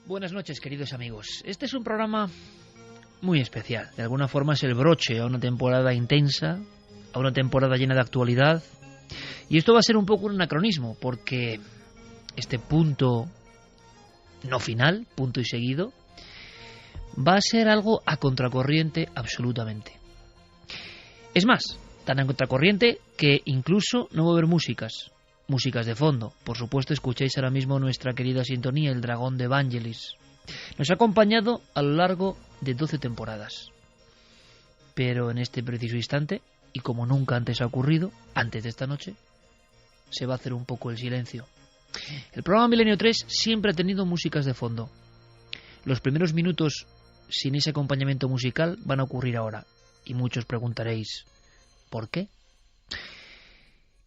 Buenas noches, queridos amigos. Este es un programa muy especial. De alguna forma es el broche a una temporada intensa, a una temporada llena de actualidad. Y esto va a ser un poco un anacronismo, porque este punto no final, punto y seguido, va a ser algo a contracorriente absolutamente. Es más, tan a contracorriente que incluso no va a haber músicas de fondo. Por supuesto, escucháis ahora mismo nuestra querida sintonía, El Dragón de Vangelis. Nos ha acompañado a lo largo de 12 temporadas. Pero en este preciso instante, y como nunca antes ha ocurrido, antes de esta noche, se va a hacer un poco el silencio. El programa Milenio 3 siempre ha tenido músicas de fondo. Los primeros minutos sin ese acompañamiento musical van a ocurrir ahora. Y muchos preguntaréis, ¿por qué?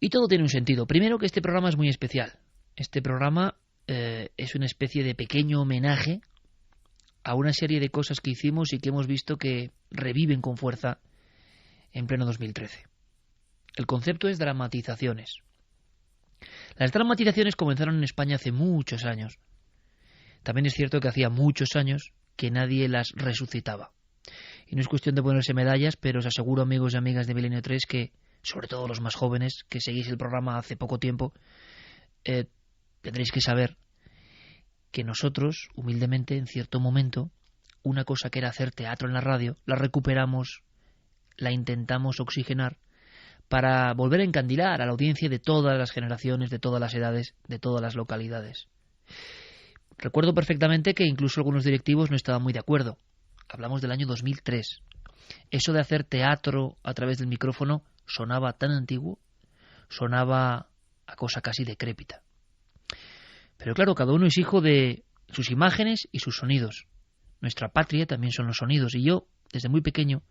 Y todo tiene un sentido. Primero, que este programa es muy especial. Este programa es una especie de pequeño homenaje a una serie de cosas que hicimos y que hemos visto que reviven con fuerza en pleno 2013. El concepto es dramatizaciones. Las dramatizaciones comenzaron en España hace muchos años. También es cierto que hacía muchos años que nadie las resucitaba. Y no es cuestión de ponerse medallas, pero os aseguro, amigos y amigas de Milenio 3, que sobre todo los más jóvenes que seguís el programa hace poco tiempo, tendréis que saber que nosotros, humildemente, en cierto momento, una cosa que era hacer teatro en la radio, la recuperamos, la intentamos oxigenar para volver a encandilar a la audiencia de todas las generaciones, de todas las edades, de todas las localidades. Recuerdo perfectamente que incluso algunos directivos no estaban muy de acuerdo. Hablamos del año 2003. Eso de hacer teatro a través del micrófono sonaba tan antiguo, sonaba a cosa casi decrépita. Pero claro, cada uno es hijo de sus imágenes y sus sonidos. Nuestra patria también son los sonidos, y yo, desde muy pequeño,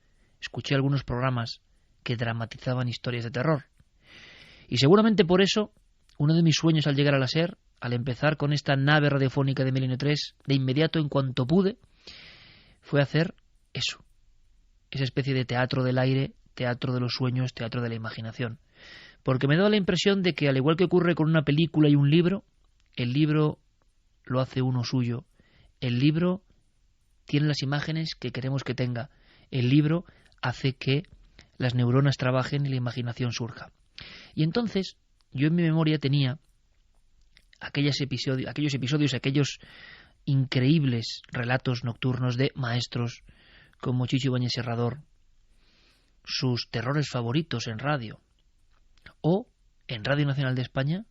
escuché algunos programas que dramatizaban historias de terror. Y seguramente por eso, uno de mis sueños al llegar a la SER, al empezar con esta nave radiofónica de Milenio 3, de inmediato, en cuanto pude, fue hacer eso. Esa especie de teatro del aire, teatro de los sueños, teatro de la imaginación. Porque me da la impresión de que, al igual que ocurre con una película y un libro, el libro lo hace uno suyo. El libro tiene las imágenes que queremos que tenga. El libro hace que las neuronas trabajen y la imaginación surja. Y entonces, yo en mi memoria tenía aquellos episodios, aquellos increíbles relatos nocturnos de maestros como Chicho Ibáñez Serrador, sus terrores favoritos en radio, o en Radio Nacional de España,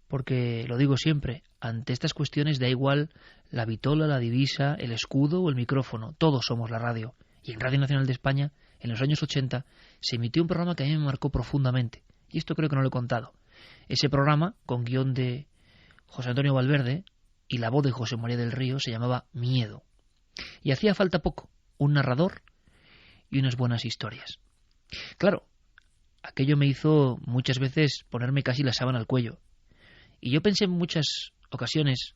porque, lo digo siempre, ante estas cuestiones da igual la vitola, la divisa, el escudo o el micrófono, todos somos la radio. Y en Radio Nacional de España, en los años 80, se emitió un programa que a mí me marcó profundamente, y esto creo que no lo he contado. Ese programa, con guión de José Antonio Valverde y la voz de José María del Río, se llamaba Miedo. Y hacía falta poco, un narrador y unas buenas historias. Claro, aquello me hizo muchas veces ponerme casi la sábana al cuello. Y yo pensé en muchas ocasiones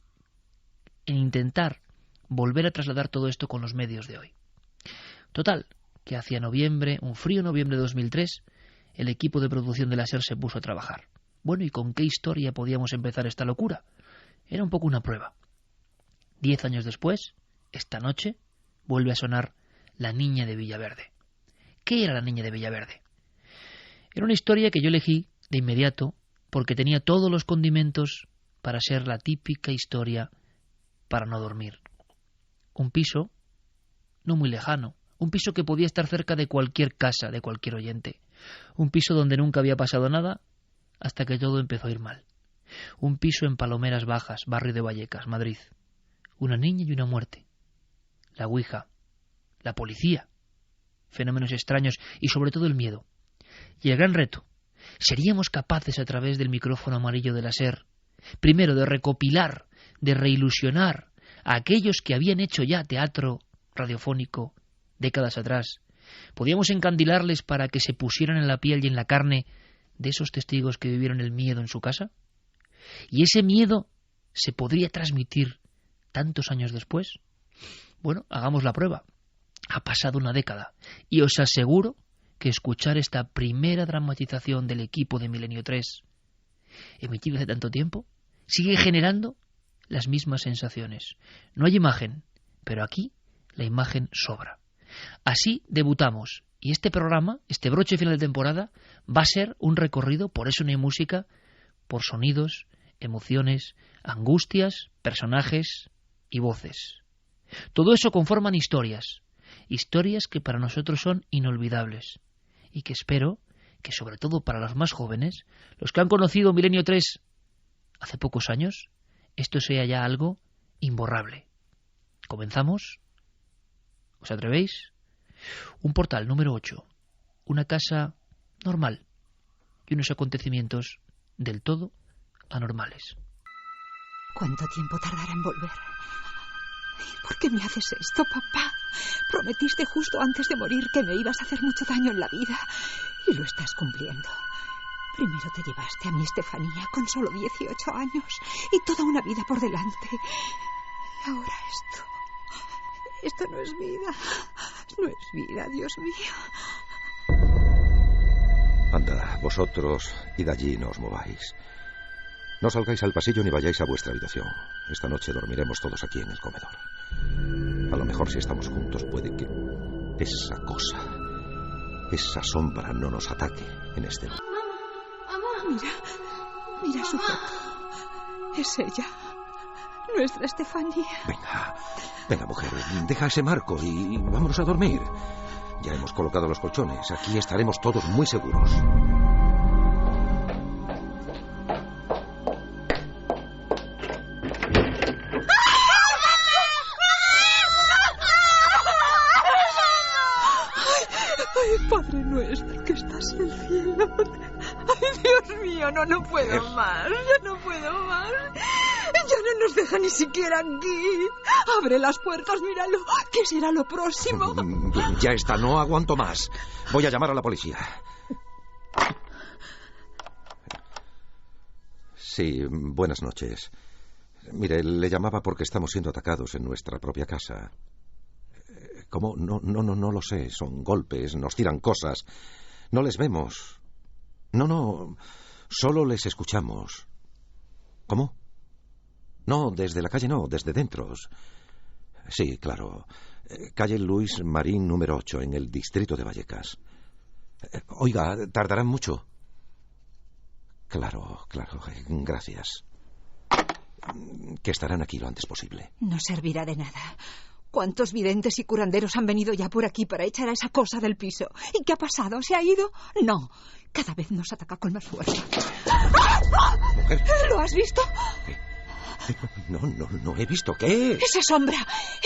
en intentar volver a trasladar todo esto con los medios de hoy. Total, que hacia noviembre, un frío noviembre de 2003, el equipo de producción de la SER se puso a trabajar. Bueno, ¿y con qué historia podíamos empezar esta locura? Era un poco una prueba. 10 años después, esta noche, vuelve a sonar La Niña de Villaverde. ¿Qué era La Niña de Villaverde? Era una historia que yo elegí de inmediato porque tenía todos los condimentos para ser la típica historia para no dormir. Un piso no muy lejano, un piso que podía estar cerca de cualquier casa, de cualquier oyente. Un piso donde nunca había pasado nada hasta que todo empezó a ir mal. Un piso en Palomeras Bajas, barrio de Vallecas, Madrid. Una niña y una muerte. La ouija, la policía, fenómenos extraños y sobre todo el miedo. Y el gran reto, ¿seríamos capaces a través del micrófono amarillo de la SER, primero de recopilar, de reilusionar a aquellos que habían hecho ya teatro radiofónico décadas atrás? ¿Podíamos encandilarles para que se pusieran en la piel y en la carne de esos testigos que vivieron el miedo en su casa? ¿Y ese miedo se podría transmitir tantos años después? Bueno, hagamos la prueba. Ha pasado una década y os aseguro que escuchar esta primera dramatización del equipo de Milenio 3, emitida hace tanto tiempo, sigue generando las mismas sensaciones. No hay imagen, pero aquí la imagen sobra. Así debutamos, y este programa, este broche final de temporada, va a ser un recorrido, por eso no hay música, por sonidos, emociones, angustias, personajes y voces. Todo eso conforman historias que para nosotros son inolvidables, y que espero que sobre todo para los más jóvenes, los que han conocido Milenio 3 hace pocos años, esto sea ya algo imborrable. ¿Comenzamos? ¿Os atrevéis? Un portal número 8, una casa normal y unos acontecimientos del todo anormales. ¿Cuánto tiempo tardará en volver? ¿Por qué me haces esto, papá? Prometiste justo antes de morir que me ibas a hacer mucho daño en la vida y lo estás cumpliendo. Primero te llevaste a mi Estefanía con solo 18 años y toda una vida por delante. Y ahora esto... Esto no es vida. No es vida, Dios mío. Anda, vosotros, id allí y no os mováis. No salgáis al pasillo ni vayáis a vuestra habitación. Esta noche dormiremos todos aquí en el comedor. A lo mejor si estamos juntos puede que esa cosa, esa sombra no nos ataque en este lugar. Mira su foto. Es ella. Nuestra Estefanía. Venga, mujer, deja ese marco y vámonos a dormir. Ya hemos colocado los colchones. Aquí estaremos todos muy seguros. Ay, Padre nuestro que estás en el cielo. Ay, Dios mío, no puedo más. Ya no puedo más. Ya no nos deja ni siquiera aquí. Abre las puertas, míralo. ¿Qué será lo próximo? Bien, ya está, no aguanto más. Voy a llamar a la policía. Sí, buenas noches. Mire, le llamaba porque estamos siendo atacados en nuestra propia casa. ¿Cómo? No lo sé. Son golpes, nos tiran cosas. No les vemos. No, solo les escuchamos. ¿Cómo? No, desde la calle no, desde dentro. Sí, claro. Calle Luis Marín número 8, en el distrito de Vallecas. Oiga, ¿tardarán mucho? Claro, gracias. Que estarán aquí lo antes posible. No servirá de nada. ¿Cuántos videntes y curanderos han venido ya por aquí para echar a esa cosa del piso? ¿Y qué ha pasado? ¿Se ha ido? No. Cada vez nos ataca con más fuerza. Mujer. ¿Lo has visto? No he visto. ¿Qué? Esa sombra.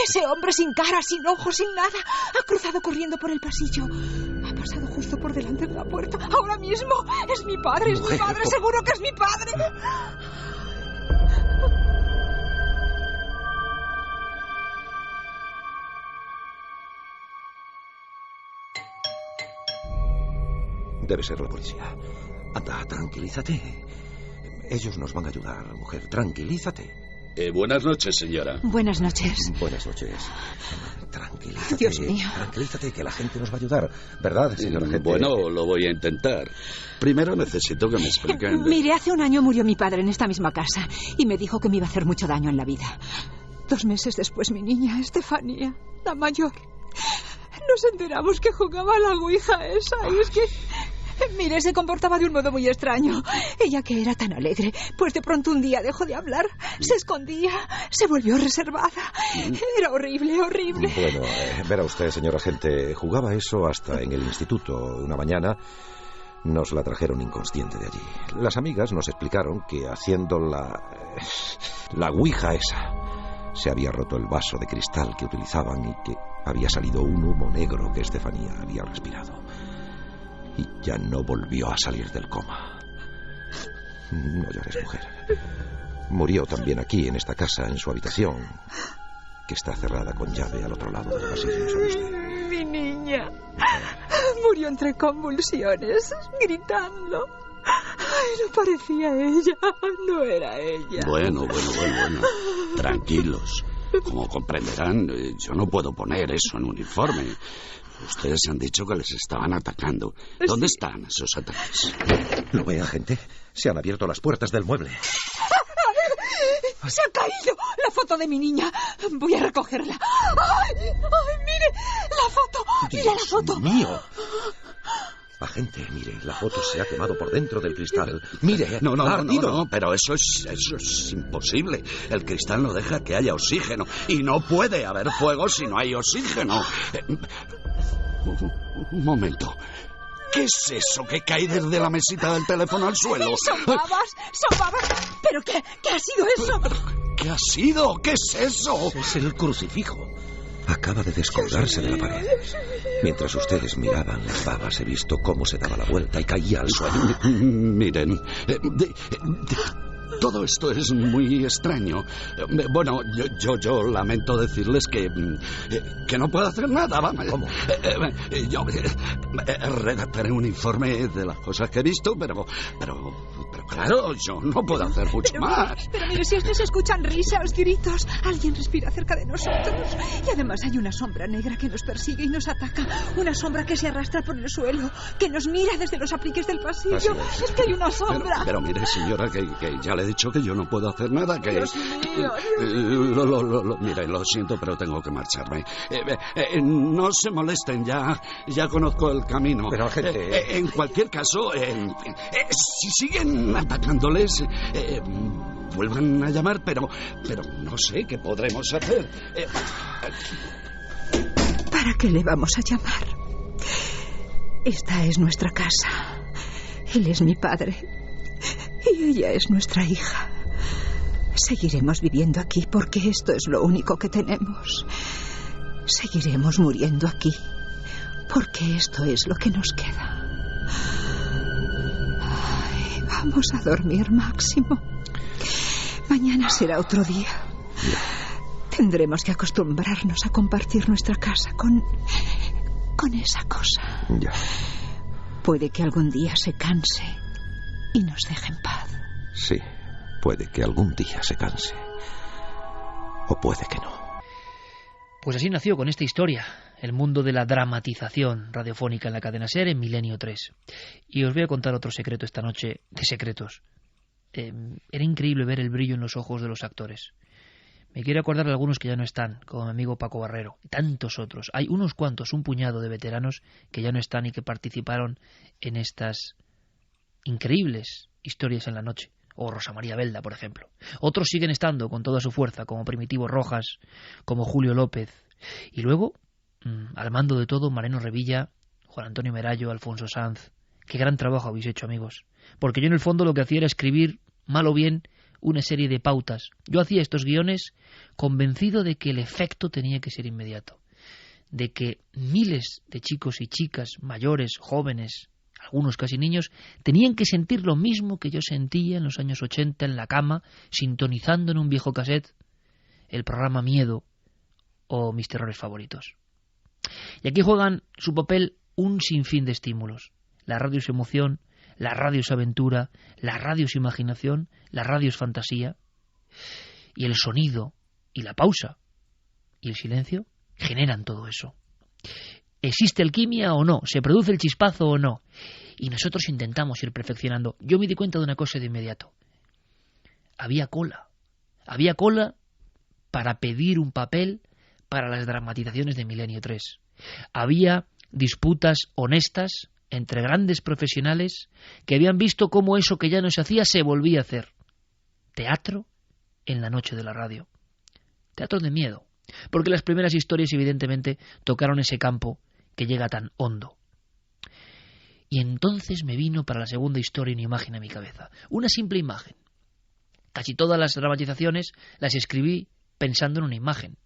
Ese hombre sin cara, sin ojos, sin nada. Ha cruzado corriendo por el pasillo. Ha pasado justo por delante de la puerta. Ahora mismo. Es mi padre, es mi padre. Seguro que es mi padre. Debe ser la policía. Anda, tranquilízate. Ellos nos van a ayudar, mujer. Tranquilízate. Buenas noches, señora. Buenas noches. Buenas noches. Tranquilízate. Dios mío. Tranquilízate, que la gente nos va a ayudar. ¿Verdad, señor agente? Bueno, lo voy a intentar. Primero necesito que me expliquen... Mire, hace un año murió mi padre en esta misma casa y me dijo que me iba a hacer mucho daño en la vida. 2 meses después, mi niña, Estefanía, la mayor, nos enteramos que jugaba a la ouija esa y es que... Mire, se comportaba de un modo muy extraño. Ella que era tan alegre, pues de pronto un día dejó de hablar, se escondía, se volvió reservada. Era horrible. Bueno, verá usted, señor agente, jugaba eso hasta en el instituto. Una mañana nos la trajeron inconsciente de allí. Las amigas nos explicaron que haciendo la ouija esa, se había roto el vaso de cristal que utilizaban y que había salido un humo negro que Estefanía había respirado. Y ya no volvió a salir del coma. No llores, mujer. Murió también aquí, en esta casa, en su habitación, que está cerrada con llave al otro lado del pasillo, ¿sabe usted? Mi niña murió entre convulsiones, gritando. Ay, no parecía ella, no era ella. Bueno. Tranquilos. Como comprenderán, yo no puedo poner eso en uniforme. Ustedes han dicho que les estaban atacando. ¿Dónde están esos ataques? ¿Lo ve, agente? Se han abierto las puertas del mueble. ¡Se ha caído la foto de mi niña! Voy a recogerla. ¡Ay! ¡Mire! ¡La foto! ¡Mira la foto! ¡Dios mío! Agente, mire, la foto se ha quemado por dentro del cristal. Mire, No, ha ardido. no, pero eso es imposible. El cristal no deja que haya oxígeno. Y no puede haber fuego si no hay oxígeno. Un momento. ¿Qué es eso que cae desde la mesita del teléfono al suelo? ¡Son babas! ¿Pero qué ha sido eso? ¿Qué ha sido? ¿Qué es eso? Es el crucifijo. Acaba de descolgarse de la pared. Mientras ustedes miraban las babas, he visto cómo se daba la vuelta y caía al suelo. Miren, todo esto es muy extraño. Bueno, yo lamento decirles que no puedo hacer nada, vamos. ¿Cómo? Yo redactaré un informe de las cosas que he visto, pero claro, yo no puedo hacer mucho más. Pero mire, si es que se escuchan risas, gritos, alguien respira cerca de nosotros. Y además hay una sombra negra que nos persigue y nos ataca. Una sombra que se arrastra por el suelo, que nos mira desde los apliques del pasillo. Es que hay una sombra. Pero mire, señora, que ya le he dicho que yo no puedo hacer nada, que... Dios mío. Mire, lo siento, pero tengo que marcharme. No se molesten, ya conozco el camino. Pero, agente... en cualquier caso, si siguen atacándoles, vuelvan a llamar, pero no sé qué podremos hacer. ¿Para qué le vamos a llamar? Esta es nuestra casa. Él es mi padre. Y ella es nuestra hija. Seguiremos viviendo aquí porque esto es lo único que tenemos. Seguiremos muriendo aquí porque esto es lo que nos queda. Ay, vamos a dormir, Máximo. Mañana será otro día. Tendremos que acostumbrarnos a compartir nuestra casa con esa cosa. Ya. Puede que algún día se canse y nos deje en paz. Sí, puede que algún día se canse. O puede que no. Pues así nació con esta historia, el mundo de la dramatización radiofónica en la cadena SER en Milenio 3. Y os voy a contar otro secreto esta noche de secretos. Era increíble ver el brillo en los ojos de los actores. Me quiero acordar de algunos que ya no están, como mi amigo Paco Barrero, y tantos otros. Hay unos cuantos, un puñado de veteranos que ya no están y que participaron en estas increíbles historias en la noche. O Rosa María Belda, por ejemplo. Otros siguen estando con toda su fuerza, como Primitivo Rojas, como Julio López. Y luego, al mando de todo, Mariano Revilla, Juan Antonio Merallo, Alfonso Sanz. Qué gran trabajo habéis hecho, amigos. Porque yo en el fondo lo que hacía era escribir, mal o bien, una serie de pautas. Yo hacía estos guiones convencido de que el efecto tenía que ser inmediato. De que miles de chicos y chicas, mayores, jóvenes, algunos casi niños, tenían que sentir lo mismo que yo sentía en los años 80 en la cama, sintonizando en un viejo cassette el programa Miedo o Mis terrores favoritos. Y aquí juegan su papel un sinfín de estímulos. La radio es emoción, la radio es aventura, la radio es imaginación, la radio es fantasía. Y el sonido y la pausa y el silencio generan todo eso. ¿Existe alquimia o no? ¿Se produce el chispazo o no? Y nosotros intentamos ir perfeccionando. Yo me di cuenta de una cosa de inmediato. Había cola. Había cola para pedir un papel para las dramatizaciones de Milenio 3. Había disputas honestas entre grandes profesionales que habían visto cómo eso que ya no se hacía se volvía a hacer. Teatro en la noche de la radio. Teatro de miedo. Porque las primeras historias evidentemente tocaron ese campo que llega tan hondo. Y entonces me vino para la segunda historia una imagen a mi cabeza. Una simple imagen. Casi todas las dramatizaciones las escribí pensando en una imagen.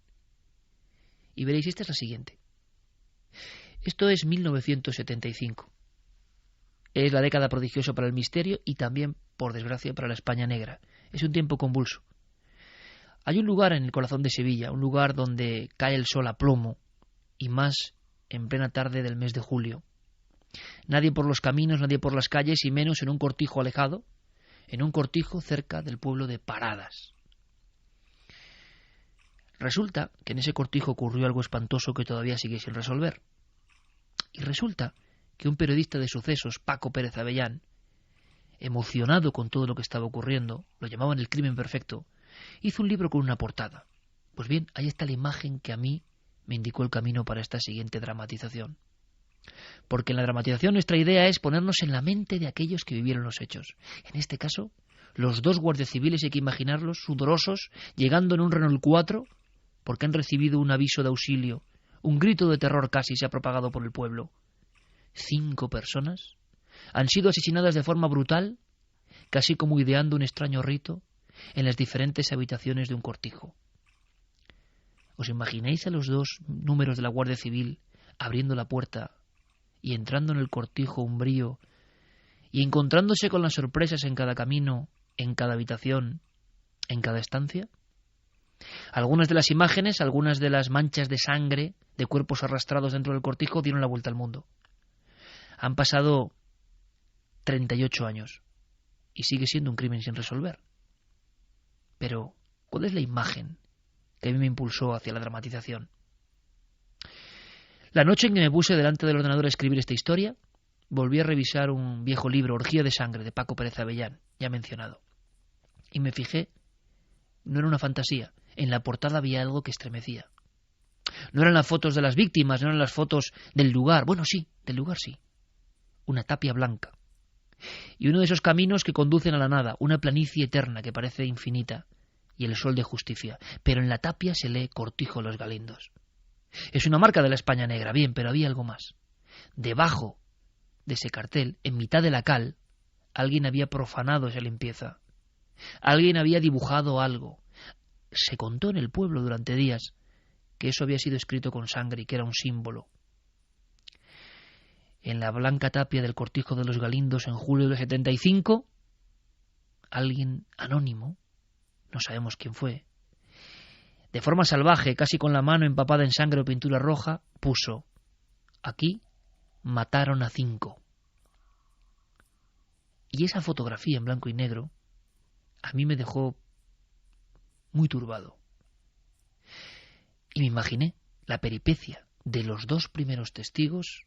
Y veréis, esta es la siguiente. Esto es 1975. Es la década prodigiosa para el misterio y también, por desgracia, para la España negra. Es un tiempo convulso. Hay un lugar en el corazón de Sevilla, un lugar donde cae el sol a plomo, y más en plena tarde del mes de julio. Nadie por los caminos, nadie por las calles, y menos en un cortijo alejado, en un cortijo cerca del pueblo de Paradas. Resulta que en ese cortijo ocurrió algo espantoso que todavía sigue sin resolver. Y resulta que un periodista de sucesos, Paco Pérez Avellán, emocionado con todo lo que estaba ocurriendo, lo llamaban el crimen perfecto, hizo un libro con una portada. Pues bien, ahí está la imagen que a mí me indicó el camino para esta siguiente dramatización. Porque en la dramatización nuestra idea es ponernos en la mente de aquellos que vivieron los hechos. En este caso, los 2 guardias civiles, hay que imaginarlos, sudorosos, llegando en un Renault 4, porque han recibido un aviso de auxilio. Un grito de terror casi se ha propagado por el pueblo. 5 personas han sido asesinadas de forma brutal, casi como ideando un extraño rito, en las diferentes habitaciones de un cortijo. ¿Os imagináis a los 2 números de la Guardia Civil abriendo la puerta y entrando en el cortijo umbrío y encontrándose con las sorpresas en cada camino, en cada habitación, en cada estancia? Algunas de las imágenes, algunas de las manchas de sangre de cuerpos arrastrados dentro del cortijo dieron la vuelta al mundo. Han pasado 38 años y sigue siendo un crimen sin resolver. Pero, ¿cuál es la imagen que a mí me impulsó hacia la dramatización? La noche en que me puse delante del ordenador a escribir esta historia, volví a revisar un viejo libro, Orgía de Sangre, de Paco Pérez Avellán, ya mencionado. Y me fijé, no era una fantasía, en la portada había algo que estremecía. No eran las fotos de las víctimas, no eran las fotos del lugar. Bueno, sí, del lugar sí. Una tapia blanca. Y uno de esos caminos que conducen a la nada, una planicie eterna que parece infinita, y el sol de justicia. Pero en la tapia se lee Cortijo Los Galindos. Es una marca de la España negra, bien, pero había algo más. Debajo de ese cartel, en mitad de la cal, alguien había profanado esa limpieza. Alguien había dibujado algo. Se contó en el pueblo durante días que eso había sido escrito con sangre y que era un símbolo. En la blanca tapia del Cortijo de los Galindos en julio del 75, alguien anónimo, no sabemos quién fue, de forma salvaje, casi con la mano empapada en sangre o pintura roja, puso: aquí mataron a 5. Y esa fotografía en blanco y negro a mí me dejó muy turbado. Y me imaginé la peripecia de los 2 primeros testigos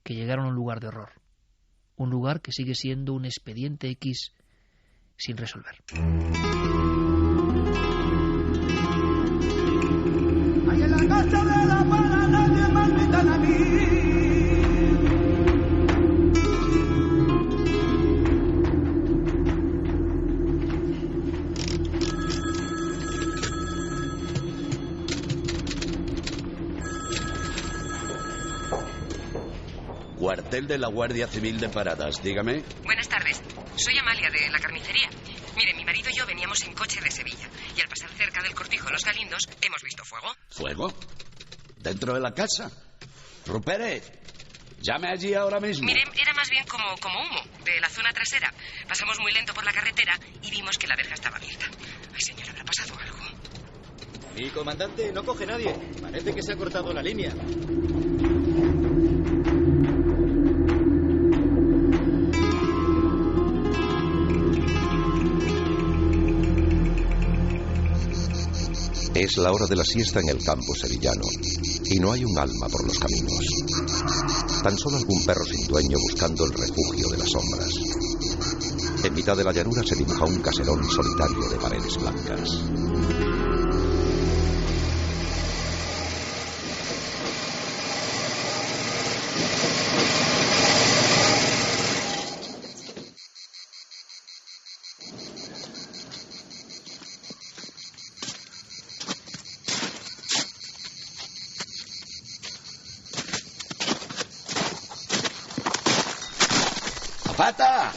que llegaron a un lugar de horror. Un lugar que sigue siendo un expediente X sin resolver. Ahí en la casa de la pana nadie me invitan a mí. Cuartel de la Guardia Civil de Paradas, dígame. Buenas tardes, soy Amalia de la carnicería. Mire, mi marido y yo veníamos en coche de Sevilla y al pasar cerca del Cortijo Los Galindos hemos visto fuego. ¿Fuego? ¿Dentro de la casa? Rupert, llame allí ahora mismo. Mire, era más bien como humo, de la zona trasera. Pasamos muy lento por la carretera y vimos que la verja estaba abierta. Ay, señor, habrá pasado algo. Mi comandante no coge nadie. Parece que se ha cortado la línea. Es la hora de la siesta en el campo sevillano y no hay un alma por los caminos. Tan solo algún perro sin dueño buscando el refugio de las sombras. En mitad de la llanura se dibuja un caserón solitario de paredes blancas. ¡Zapata!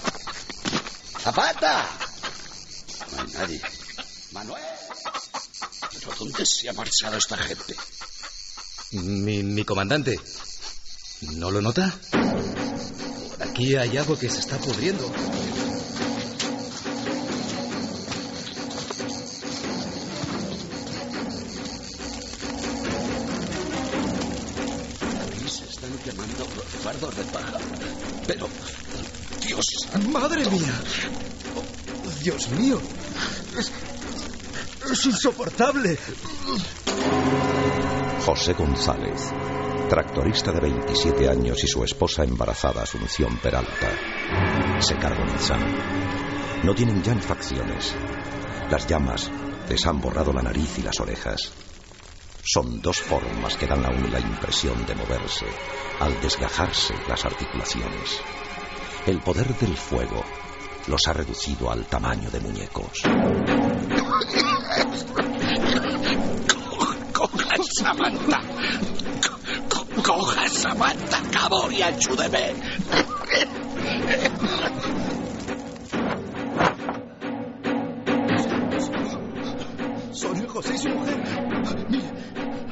¡Zapata! No hay nadie. ¡Manuel! ¿Pero dónde se ha marchado esta gente? Mi comandante, ¿no lo nota? Aquí hay algo que se está pudriendo. Aquí se están quemando los fardos de paja. Pero, Dios... ¡Madre mía! Oh, ¡Dios mío! ¡Es insoportable! José González, tractorista de 27 años y su esposa embarazada Asunción Peralta, se carbonizan. No tienen ya ni facciones. Las llamas Les han borrado la nariz y las orejas. Son 2 formas que dan aún la impresión de moverse al desgajarse las articulaciones. El poder del fuego los ha reducido al tamaño de muñecos. Coja Samantha. Coja Samantha, cabo y ayúdeme. Sonia José y su mujer.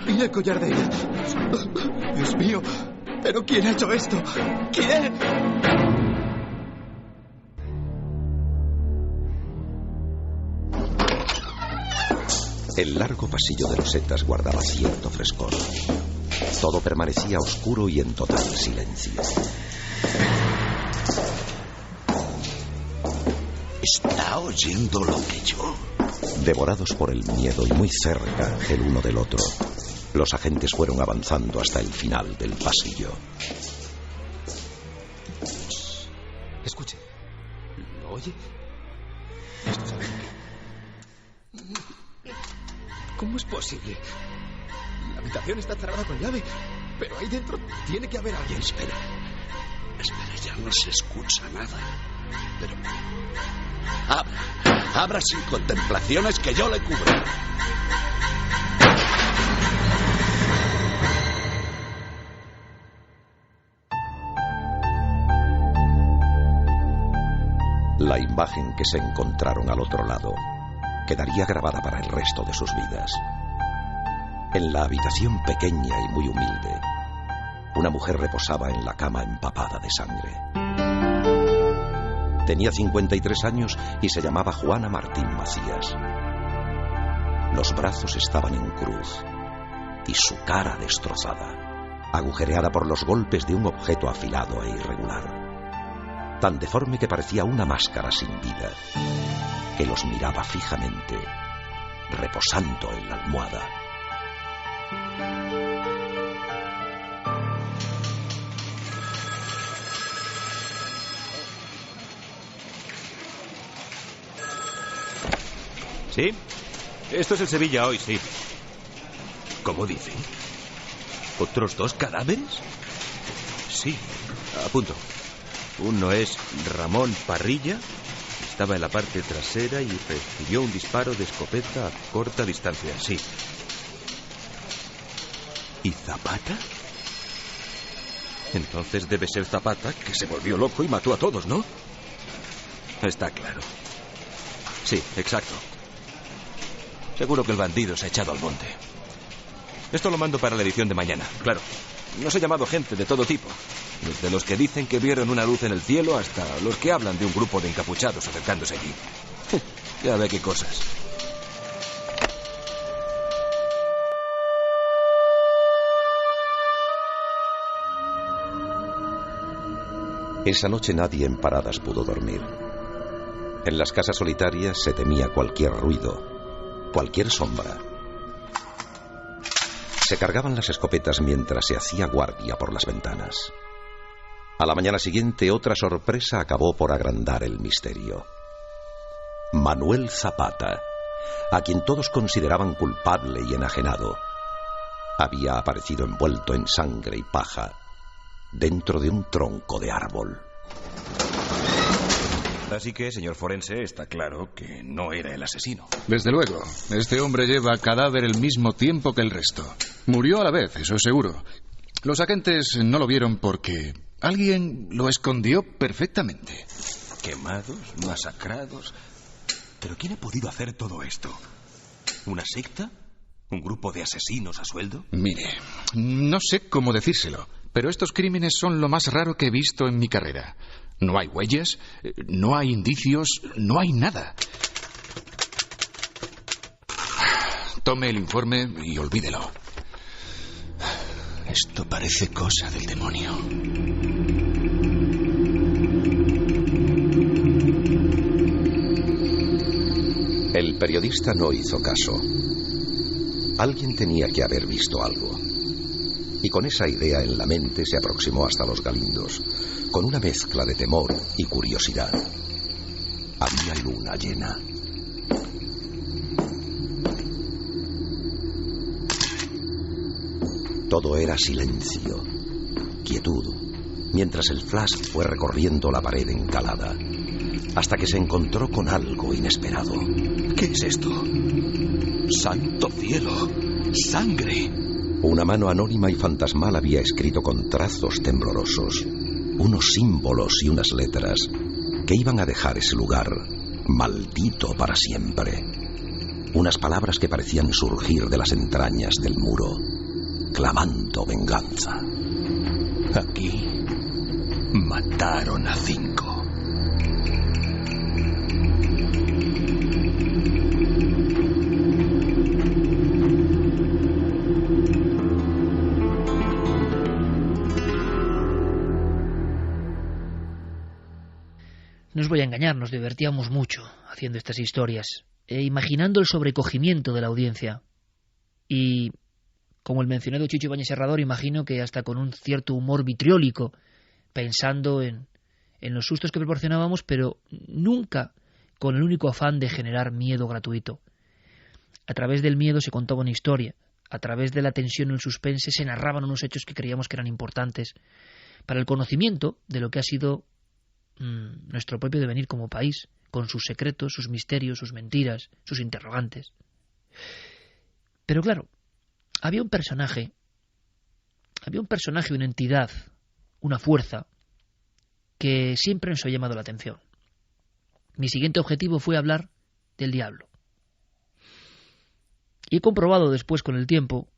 Mira el collar de ella. Dios mío, ¿pero quién ha hecho esto? ¿Quién? El largo pasillo de losetas guardaba cierto frescor. Todo permanecía oscuro y en total silencio. ¿Está oyendo lo que yo? Devorados por el miedo y muy cerca el uno del otro, los agentes fueron avanzando hasta el final del pasillo. Escuche. ¿Lo oye? Esto sabe qué. ¿Cómo es posible? La habitación está cerrada con llave, pero ahí dentro tiene que haber alguien. Espera, ya no se escucha nada. Pero... Abra sin contemplaciones que yo le cubro. La imagen que se encontraron al otro lado quedaría grabada para el resto de sus vidas. En la habitación pequeña y muy humilde, una mujer reposaba en la cama empapada de sangre. Tenía 53 años y se llamaba Juana Martín Macías. Los brazos estaban en cruz y su cara destrozada, agujereada por los golpes de un objeto afilado e irregular, tan deforme que parecía una máscara sin vida, que los miraba fijamente, reposando en la almohada. ¿Sí? Esto es el Sevilla hoy, sí. ¿Cómo dice? ¿Otros 2 cadáveres? Sí, a punto. Uno es Ramón Parrilla. Estaba en la parte trasera y recibió un disparo de escopeta a corta distancia, sí. ¿Y Zapata? Entonces debe ser Zapata, que se volvió loco y mató a todos, ¿no? Está claro. Sí, exacto. Seguro que el bandido se ha echado al monte. Esto lo mando para la edición de mañana, claro. Nos he llamado gente de todo tipo. Desde los que dicen que vieron una luz en el cielo hasta los que hablan de un grupo de encapuchados acercándose allí. Ya ve qué cosas. Esa noche nadie en Paradas pudo dormir. En las casas solitarias se temía cualquier ruido, cualquier sombra. Se cargaban las escopetas mientras se hacía guardia por las ventanas. A la mañana siguiente, otra sorpresa acabó por agrandar el misterio. Manuel Zapata, a quien todos consideraban culpable y enajenado, había aparecido envuelto en sangre y paja dentro de un tronco de árbol. Así que, señor forense, está claro que no era el asesino. Desde luego. Este hombre lleva cadáver el mismo tiempo que el resto. Murió a la vez, eso es seguro. Los agentes no lo vieron porque alguien lo escondió perfectamente. Quemados, masacrados. ¿Pero quién ha podido hacer todo esto? ¿Una secta? ¿Un grupo de asesinos a sueldo? Mire, no sé cómo decírselo, pero estos crímenes son lo más raro que he visto en mi carrera. No hay huellas, no hay indicios, no hay nada. Tome el informe y olvídelo. Esto parece cosa del demonio. El periodista no hizo caso. Alguien tenía que haber visto algo. Y con esa idea en la mente se aproximó hasta los Galindos, con una mezcla de temor y curiosidad. Había luna llena. Todo era silencio, quietud, mientras el flash fue recorriendo la pared encalada, hasta que se encontró con algo inesperado. ¿Qué es esto? ¡Santo cielo! ¡Sangre! Una mano anónima y fantasmal había escrito con trazos temblorosos unos símbolos y unas letras que iban a dejar ese lugar maldito para siempre. Unas palabras que parecían surgir de las entrañas del muro, clamando venganza. Aquí mataron a 5. No os voy a engañar, nos divertíamos mucho haciendo estas historias, imaginando el sobrecogimiento de la audiencia. Y, como el mencionado Chicho Ibáñez Serrador, imagino que hasta con un cierto humor vitriólico, pensando en los sustos que proporcionábamos, pero nunca con el único afán de generar miedo gratuito. A través del miedo se contaba una historia, a través de la tensión y el suspense se narraban unos hechos que creíamos que eran importantes para el conocimiento de lo que ha sido nuestro propio devenir como país, con sus secretos, sus misterios, sus mentiras, sus interrogantes. Pero claro, había un personaje, una entidad, una fuerza que siempre nos ha llamado la atención. Mi siguiente objetivo fue hablar del diablo. Y he comprobado después con el tiempo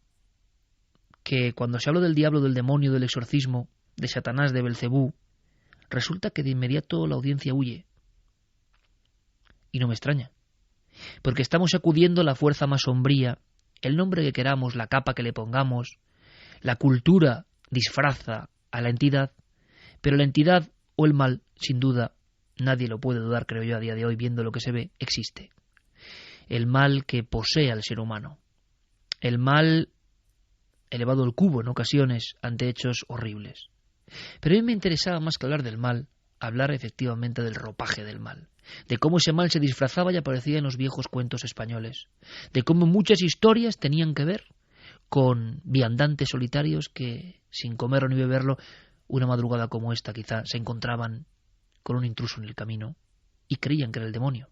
que cuando se habla del diablo, del demonio, del exorcismo, de Satanás, de Belcebú, resulta que de inmediato la audiencia huye. Y no me extraña, porque estamos sacudiendo la fuerza más sombría, el nombre que queramos, la capa que le pongamos, la cultura disfraza a la entidad, pero la entidad o el mal, sin duda, nadie lo puede dudar, creo yo, a día de hoy, viendo lo que se ve, existe. El mal que posee al ser humano. El mal elevado al cubo en ocasiones ante hechos horribles. Pero a mí me interesaba más que hablar del mal, hablar efectivamente del ropaje del mal, de cómo ese mal se disfrazaba y aparecía en los viejos cuentos españoles, de cómo muchas historias tenían que ver con viandantes solitarios que, sin comer ni beberlo, una madrugada como esta quizá se encontraban con un intruso en el camino y creían que era el demonio.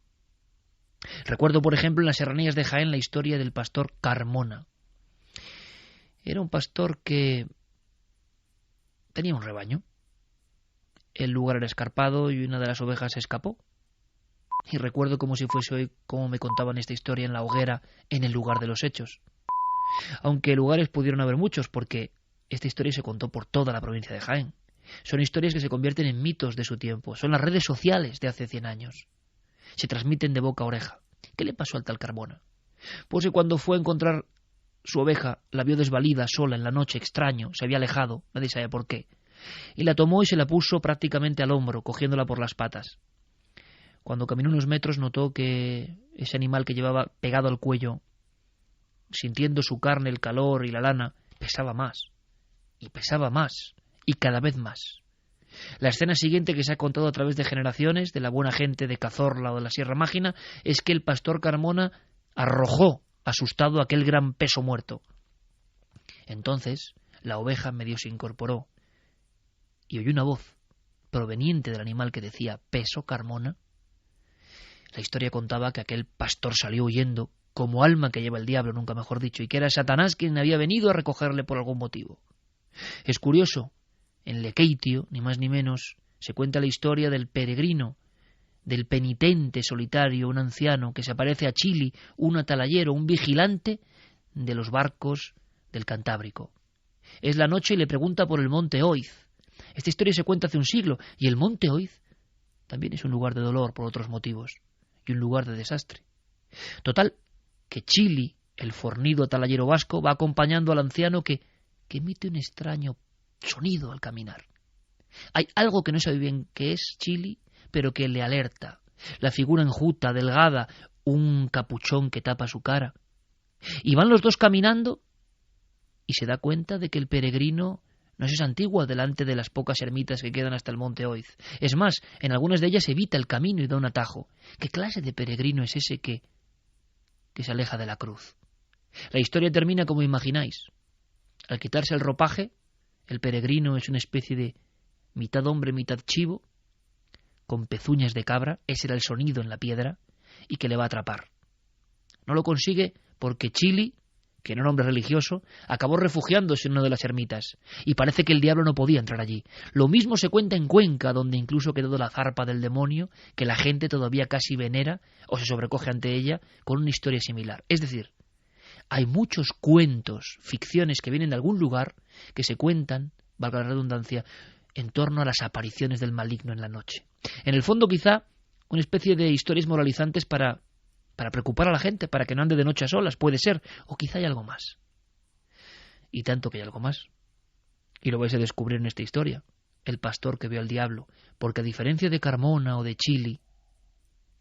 Recuerdo, por ejemplo, en las serranías de Jaén la historia del pastor Carmona. Era un pastor que tenía un rebaño. El lugar era escarpado y una de las ovejas se escapó. Y recuerdo como si fuese hoy cómo me contaban esta historia en la hoguera, en el lugar de los hechos. Aunque lugares pudieron haber muchos, porque esta historia se contó por toda la provincia de Jaén. Son historias que se convierten en mitos de su tiempo. Son las redes sociales de hace 100 años. Se transmiten de boca a oreja. ¿Qué le pasó al tal Carmona? Pues que cuando fue a encontrar su oveja, la vio desvalida, sola, en la noche, extraño, se había alejado, nadie sabía por qué. Y la tomó y se la puso prácticamente al hombro, cogiéndola por las patas. Cuando caminó unos metros notó que ese animal que llevaba pegado al cuello, sintiendo su carne, el calor y la lana, pesaba más, y cada vez más. La escena siguiente, que se ha contado a través de generaciones, de la buena gente de Cazorla o de la Sierra Mágina, es que el pastor Carmona arrojó, asustado, aquel gran peso muerto. Entonces la oveja medio se incorporó y oyó una voz proveniente del animal que decía «Peso, Carmona». La historia contaba que aquel pastor salió huyendo, como alma que lleva el diablo, nunca mejor dicho, y que era Satanás quien había venido a recogerle por algún motivo. Es curioso, en Lequeitio, ni más ni menos, se cuenta la historia del peregrino, del penitente solitario, un anciano que se aparece a Chili, un atalayero, un vigilante de los barcos del Cantábrico. Es la noche y le pregunta por el monte Oiz. Esta historia se cuenta hace un siglo, y el monte Oiz también es un lugar de dolor por otros motivos, y un lugar de desastre. Total, que Chili, el fornido atalayero vasco, va acompañando al anciano que emite un extraño sonido al caminar. Hay algo que no sabe bien qué es Chili, pero que le alerta. La figura enjuta, delgada, un capuchón que tapa su cara. Y van los dos caminando y se da cuenta de que el peregrino no es antiguo delante de las pocas ermitas que quedan hasta el monte Oiz. Es más, en algunas de ellas evita el camino y da un atajo. ¿Qué clase de peregrino es ese que se aleja de la cruz? La historia termina como imagináis. Al quitarse el ropaje, el peregrino es una especie de mitad hombre, mitad chivo, con pezuñas de cabra, ese era el sonido en la piedra, y que le va a atrapar. No lo consigue porque Chili, que era un hombre religioso, acabó refugiándose en una de las ermitas, y parece que el diablo no podía entrar allí. Lo mismo se cuenta en Cuenca, donde incluso quedó la zarpa del demonio, que la gente todavía casi venera o se sobrecoge ante ella, con una historia similar. Es decir, hay muchos cuentos, ficciones que vienen de algún lugar, que se cuentan, valga la redundancia, en torno a las apariciones del maligno en la noche. En el fondo, quizá, una especie de historias moralizantes para preocupar a la gente, para que no ande de noche a solas, puede ser, o quizá hay algo más. Y tanto que hay algo más. Y lo vais a descubrir en esta historia, el pastor que vio al diablo, porque a diferencia de Carmona o de Chili,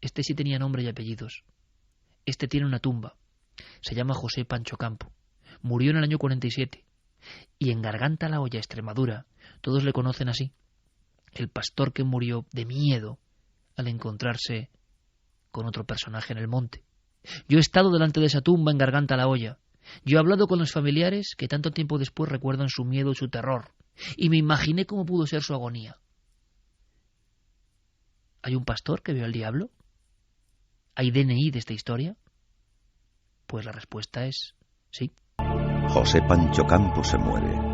este sí tenía nombre y apellidos. Este tiene una tumba, se llama José Pancho Campo, murió en el año 47, y en Garganta la Olla, Extremadura, todos le conocen así, el pastor que murió de miedo al encontrarse con otro personaje en el monte. Yo he estado delante de esa tumba en Garganta la Olla. Yo he hablado con los familiares que tanto tiempo después recuerdan su miedo y su terror, y me imaginé cómo pudo ser su agonía. ¿Hay un pastor que vio al diablo? ¿Hay DNI de esta historia? Pues la respuesta es sí. José Pancho Campo se muere.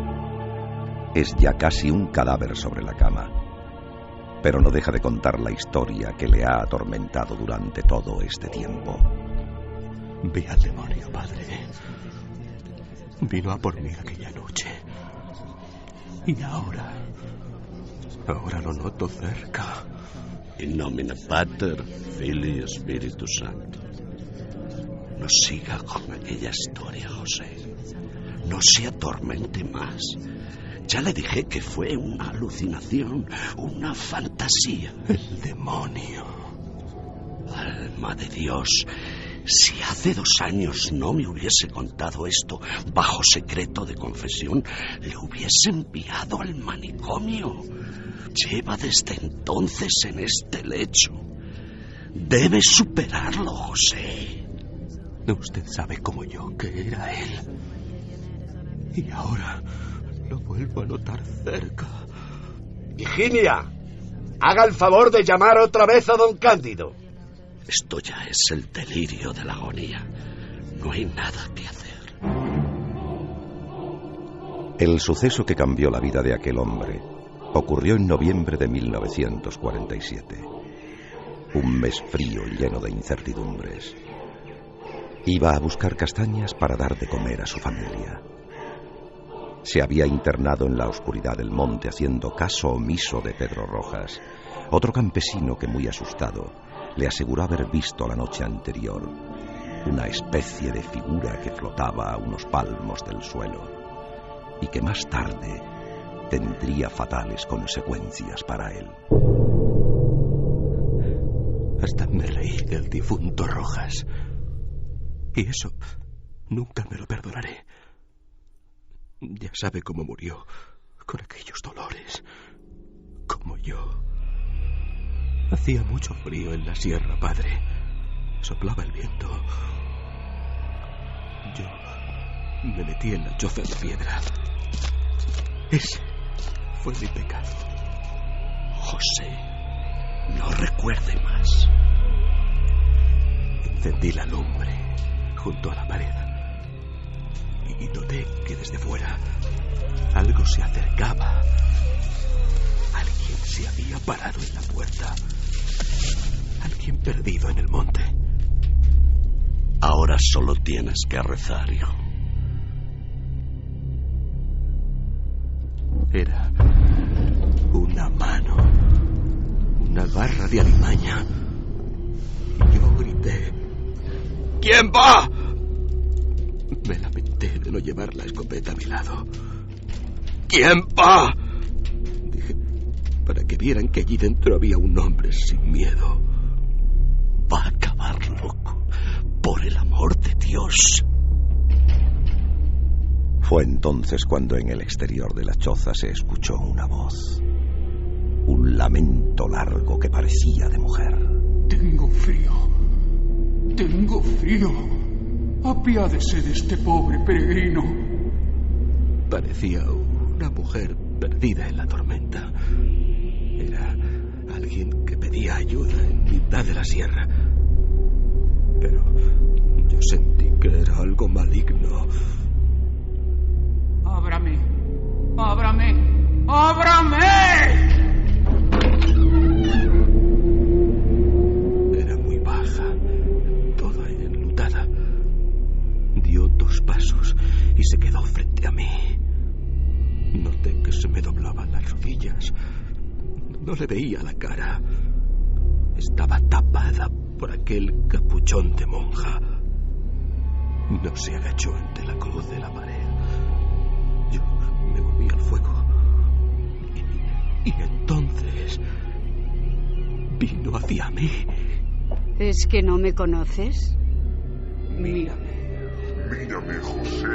Es ya casi un cadáver sobre la cama, pero no deja de contar la historia que le ha atormentado durante todo este tiempo. Vi al demonio, padre. Vino a por mí aquella noche. Y ahora lo noto cerca. In nomine Pater, Filii, Spiritus Sancto. No siga con aquella historia, José. No se atormente más. Ya le dije que fue una alucinación, una fantasía. El demonio. Alma de Dios, si hace 2 años no me hubiese contado esto bajo secreto de confesión, le hubiese enviado al manicomio. Lleva desde entonces en este lecho. Debe superarlo, José. Usted sabe como yo que era él. Y ahora lo vuelvo a notar cerca. Virginia, haga el favor de llamar otra vez a don Cándido. Esto ya es el delirio de la agonía. No hay nada que hacer. El suceso que cambió la vida de aquel hombre ocurrió en noviembre de 1947. Un mes frío y lleno de incertidumbres. Iba a buscar castañas para dar de comer a su familia. Se había internado en la oscuridad del monte haciendo caso omiso de Pedro Rojas, otro campesino que, muy asustado, le aseguró haber visto la noche anterior una especie de figura que flotaba a unos palmos del suelo y que más tarde tendría fatales consecuencias para él. Hasta me reí del difunto Rojas. Y eso nunca me lo perdonaré. Ya sabe cómo murió, con aquellos dolores, como yo. Hacía mucho frío en la sierra, padre. Soplaba el viento. Yo me metí en la choza de piedra. Ese fue mi pecado. José, no recuerde más. Encendí la lumbre junto a la pared y noté que desde fuera algo se acercaba. Alguien se había parado en la puerta. Alguien perdido en el monte. Ahora solo tienes que rezar, hijo. Era una mano, una garra de alimaña. Y yo grité: ¿quién va? Me lamenté de no llevar la escopeta a mi lado. ¿Quién va? Dije, para que vieran que allí dentro había un hombre sin miedo. Va a acabar loco, por el amor de Dios. Fue entonces cuando en el exterior de la choza se escuchó una voz. Un lamento largo que parecía de mujer. Tengo frío. Tengo frío. Apiádese de este pobre peregrino. Parecía una mujer perdida en la tormenta. Era alguien que pedía ayuda en mitad de la sierra. Pero yo sentí que era algo maligno. ¡Ábrame! ¡Ábrame! ¡Ábrame! Era muy baja, toda enlutada. Dio 2 pasos y se quedó frente a mí. Noté que se me doblaban las rodillas. No le veía la cara. Estaba tapada por aquel capuchón de monja. No se agachó ante la cruz de la pared. Yo me volví al fuego. Y entonces vino hacia mí. ¿Es que no me conoces? Mírame. Mírame, José.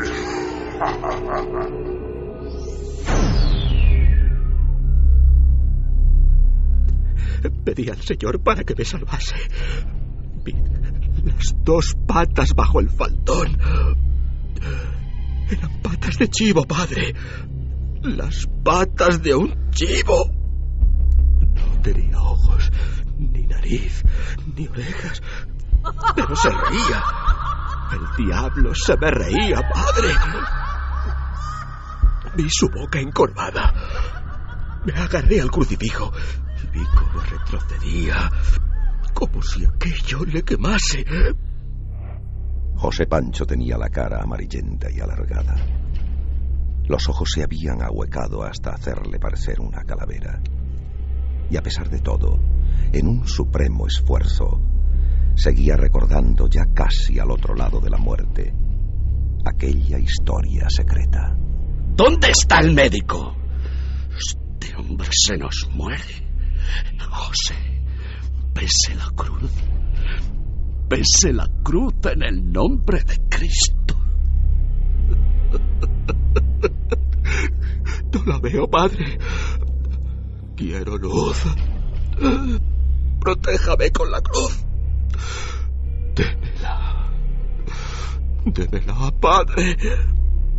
Pedí al Señor para que me salvase. Vi las 2 patas bajo el faldón. Eran patas de chivo, padre. Las patas de un chivo. No tenía ojos, ni nariz, ni orejas. Pero se reía. El diablo se me reía, padre. Vi su boca encorvada. Me agarré al crucifijo y vi cómo retrocedía, como si aquello le quemase. José Pancho tenía la cara amarillenta y alargada. Los ojos se habían ahuecado hasta hacerle parecer una calavera. Y a pesar de todo, en un supremo esfuerzo, seguía recordando ya casi al otro lado de la muerte aquella historia secreta. ¿Dónde está el médico? Este hombre se nos muere. José, pese la cruz. Pese la cruz en el nombre de Cristo. No la veo, padre. Quiero luz. Protéjame con la cruz. Démela. Démela, padre.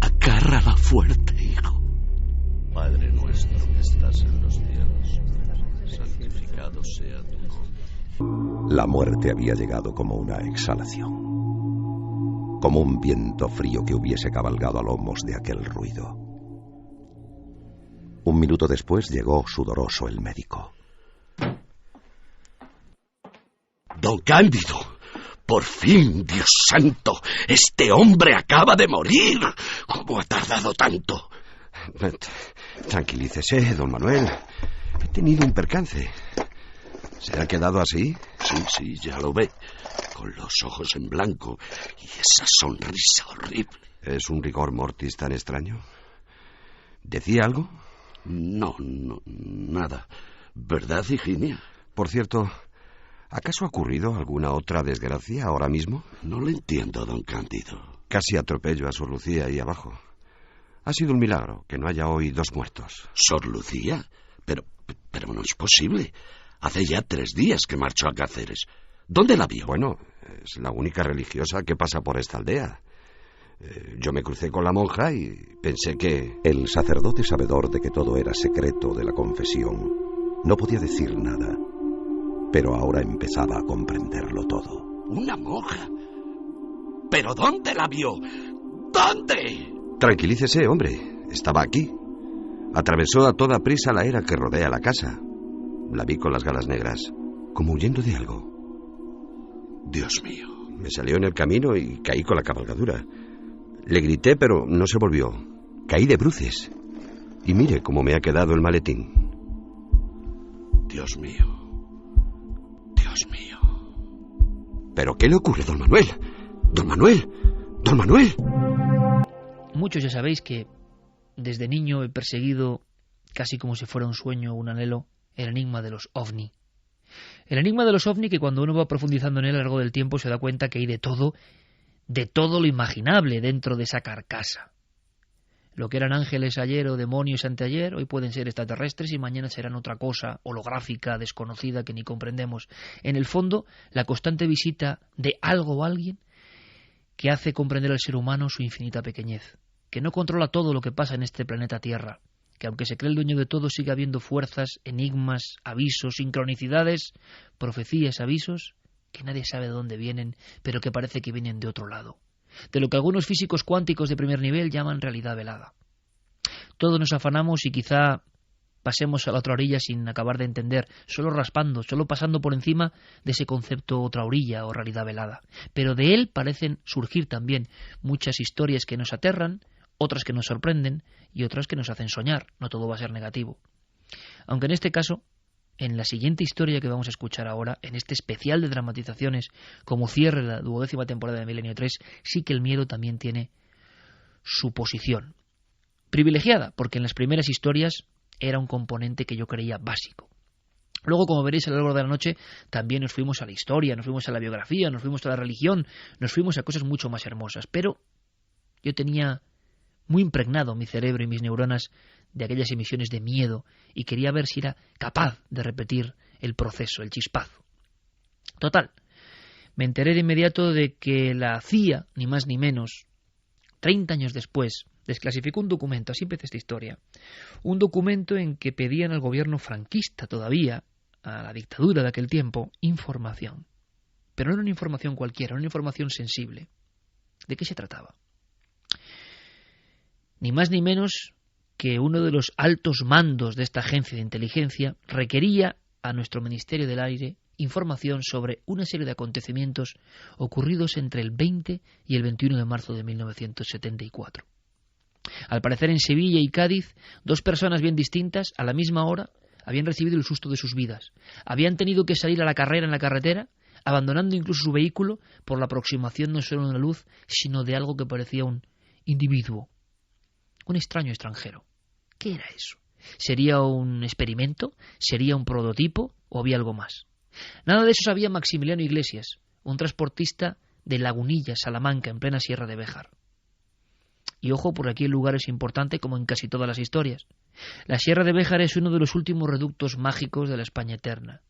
Agárrala fuerte, hijo. Padre nuestro que estás en los cielos, santificado sea tu nombre. La muerte había llegado como una exhalación, como un viento frío que hubiese cabalgado a lomos de aquel ruido. Un minuto después llegó sudoroso el médico. Don Cándido, por fin, Dios santo, este hombre acaba de morir. ¿Cómo ha tardado tanto? Tranquilícese, don Manuel. He tenido un percance. ¿Se ha quedado así? Sí, ya lo ve. Con los ojos en blanco y esa sonrisa horrible. ¿Es un rigor mortis tan extraño? ¿Decía algo? No, nada. ¿Verdad, Higinia? Por cierto, ¿acaso ha ocurrido alguna otra desgracia ahora mismo? No lo entiendo, don Cándido. Casi atropello a Sor Lucía ahí abajo. Ha sido un milagro que no haya hoy 2 muertos. ¿Sor Lucía? Pero no es posible. Hace ya 3 días que marchó a Cáceres. ¿Dónde la vio? Bueno, es la única religiosa que pasa por esta aldea. Yo me crucé con la monja y pensé que... El sacerdote, sabedor de que todo era secreto de la confesión, no podía decir nada, pero ahora empezaba a comprenderlo todo. ¿Una monja? ¿Pero dónde la vio? ¿Dónde? Tranquilícese, hombre. Estaba aquí. Atravesó a toda prisa la era que rodea la casa. La vi con las galas negras, como huyendo de algo. Dios mío. Me salió en el camino y caí con la cabalgadura. Le grité, pero no se volvió. Caí de bruces. Y mire cómo me ha quedado el maletín. Dios mío. Dios mío. ¿Pero qué le ocurre, don Manuel? ¡Don Manuel! ¡Don Manuel! Muchos ya sabéis que desde niño he perseguido, casi como si fuera un sueño o un anhelo, el enigma de los ovni. El enigma de los ovni que cuando uno va profundizando en él a lo largo del tiempo se da cuenta que hay de todo lo imaginable dentro de esa carcasa. Lo que eran ángeles ayer o demonios anteayer, hoy pueden ser extraterrestres y mañana serán otra cosa holográfica, desconocida, que ni comprendemos. En el fondo, la constante visita de algo o alguien que hace comprender al ser humano su infinita pequeñez, que no controla todo lo que pasa en este planeta Tierra, que aunque se cree el dueño de todo, sigue habiendo fuerzas, enigmas, avisos, sincronicidades, profecías, avisos, que nadie sabe de dónde vienen, pero que parece que vienen de otro lado, de lo que algunos físicos cuánticos de primer nivel llaman realidad velada. Todos nos afanamos y quizá pasemos a la otra orilla sin acabar de entender, solo raspando, solo pasando por encima de ese concepto otra orilla o realidad velada. Pero de él parecen surgir también muchas historias que nos aterran, otras que nos sorprenden y otras que nos hacen soñar. No todo va a ser negativo. Aunque en este caso, en la siguiente historia que vamos a escuchar ahora, en este especial de dramatizaciones como cierre la 12ª temporada de Milenio 3, sí que el miedo también tiene su posición. Privilegiada, porque en las primeras historias era un componente que yo creía básico. Luego, como veréis a lo largo de la noche, también nos fuimos a la historia, nos fuimos a la biografía, nos fuimos a la religión, nos fuimos a cosas mucho más hermosas. Pero yo tenía muy impregnado mi cerebro y mis neuronas de aquellas emisiones de miedo y quería ver si era capaz de repetir el proceso, el chispazo. Total, me enteré de inmediato de que la CIA, ni más ni menos, 30 años después, desclasificó un documento, así empecé esta historia, un documento en que pedían al gobierno franquista todavía, a la dictadura de aquel tiempo, información. Pero no era una información cualquiera, era una información sensible. ¿De qué se trataba? Ni más ni menos que uno de los altos mandos de esta agencia de inteligencia requería a nuestro Ministerio del Aire información sobre una serie de acontecimientos ocurridos entre el 20 y el 21 de marzo de 1974. Al parecer en Sevilla y Cádiz, dos personas bien distintas, a la misma hora, habían recibido el susto de sus vidas. Habían tenido que salir a la carrera en la carretera, abandonando incluso su vehículo por la aproximación no solo de una luz, sino de algo que parecía un individuo, un extraño extranjero. ¿Qué era eso? ¿Sería un experimento? ¿Sería un prototipo? ¿O había algo más? Nada de eso sabía Maximiliano Iglesias, un transportista de Lagunilla, Salamanca, en plena Sierra de Béjar. Y ojo, por aquí el lugar es importante como en casi todas las historias. La Sierra de Béjar es uno de los últimos reductos mágicos de la España eterna.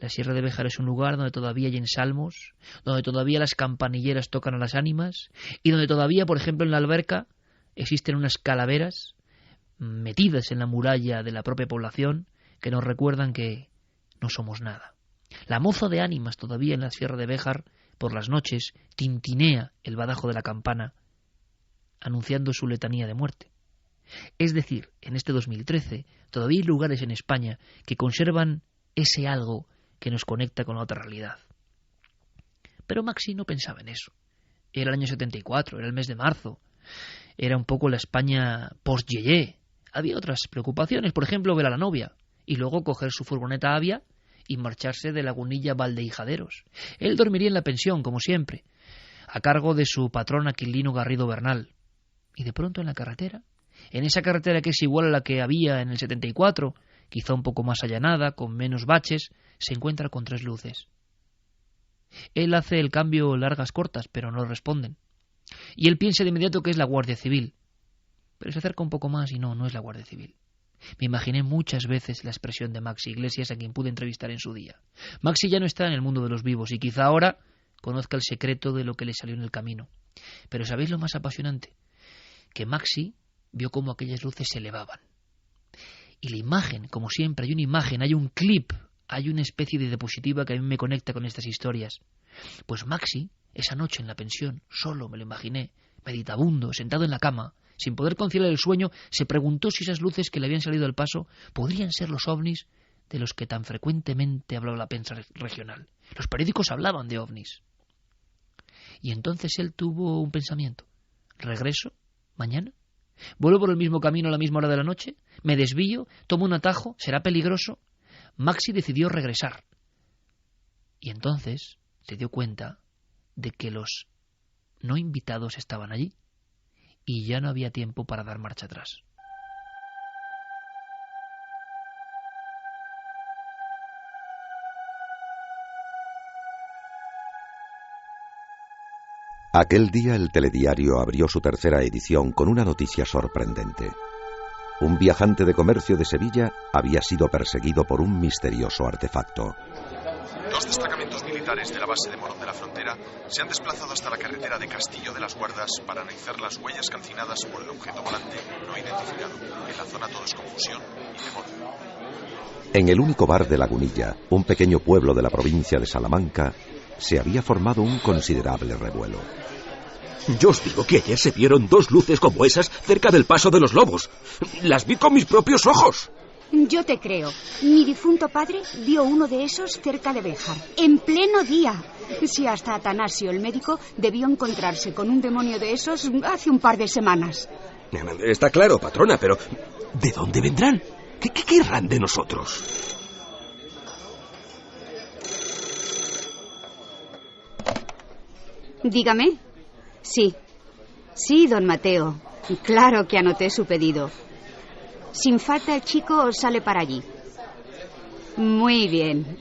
La Sierra de Béjar es un lugar donde todavía hay ensalmos, donde todavía las campanilleras tocan a las ánimas y donde todavía, por ejemplo, en la alberca existen unas calaveras metidas en la muralla de la propia población que nos recuerdan que no somos nada. La moza de ánimas todavía en la Sierra de Béjar, por las noches, tintinea el badajo de la campana anunciando su letanía de muerte. Es decir, en este 2013 todavía hay lugares en España que conservan ese algo que nos conecta con la otra realidad. Pero Maxi no pensaba en eso. Era el año 74, era el mes de marzo, era un poco la España post-Yeye. Había otras preocupaciones, por ejemplo, ver a la novia y luego coger su furgoneta Avia y marcharse de Lagunilla a Valdehijaderos. Él dormiría en la pensión, como siempre, a cargo de su patrón Aquilino Garrido Bernal. Y de pronto en la carretera, en esa carretera que es igual a la que había en el 74, quizá un poco más allanada, con menos baches, se encuentra con tres luces. Él hace el cambio largas cortas, pero no responden. Y él piensa de inmediato que es la Guardia Civil. Pero se acerca un poco más y no es la Guardia Civil. Me imaginé muchas veces la expresión de Maxi Iglesias, a quien pude entrevistar en su día. Maxi ya no está en el mundo de los vivos y quizá ahora conozca el secreto de lo que le salió en el camino. Pero ¿sabéis lo más apasionante? Que Maxi vio cómo aquellas luces se elevaban. Y la imagen, como siempre, hay una imagen, hay un clip, hay una especie de diapositiva que a mí me conecta con estas historias. Pues Maxi, esa noche en la pensión, solo me lo imaginé, meditabundo, sentado en la cama, sin poder conciliar el sueño, se preguntó si esas luces que le habían salido al paso podrían ser los ovnis de los que tan frecuentemente hablaba la prensa regional. Los periódicos hablaban de ovnis. Y entonces él tuvo un pensamiento. ¿Regreso? ¿Mañana? ¿Vuelvo por el mismo camino a la misma hora de la noche? ¿Me desvío? ¿Tomo un atajo? ¿Será peligroso? Maxi decidió regresar. Y entonces se dio cuenta de que los no invitados estaban allí y ya no había tiempo para dar marcha atrás. Aquel día el telediario abrió su tercera edición con una noticia sorprendente. Un viajante de comercio de Sevilla había sido perseguido por un misterioso artefacto. Dos destacamentos militares militares de la base de Morón de la Frontera se han desplazado hasta la carretera de Castillo de las Guardas para analizar las huellas calcinadas por el objeto volante no identificado. En la zona todo es confusión y temor. En el único bar de Lagunilla, un pequeño pueblo de la provincia de Salamanca, se había formado un considerable revuelo. Yo os digo que ayer se vieron 2 luces como esas cerca del Paso de los Lobos. Las vi con mis propios ojos. Yo te creo. Mi difunto padre vio uno de esos cerca de Béjar, en pleno día. Si hasta Atanasio, el médico, debió encontrarse con un demonio de esos hace un par de semanas. Está claro, patrona, pero ¿de dónde vendrán? ¿Qué querrán de nosotros? Dígame. Sí, don Mateo. Claro que anoté su pedido. Sin falta el chico sale para allí. Muy bien.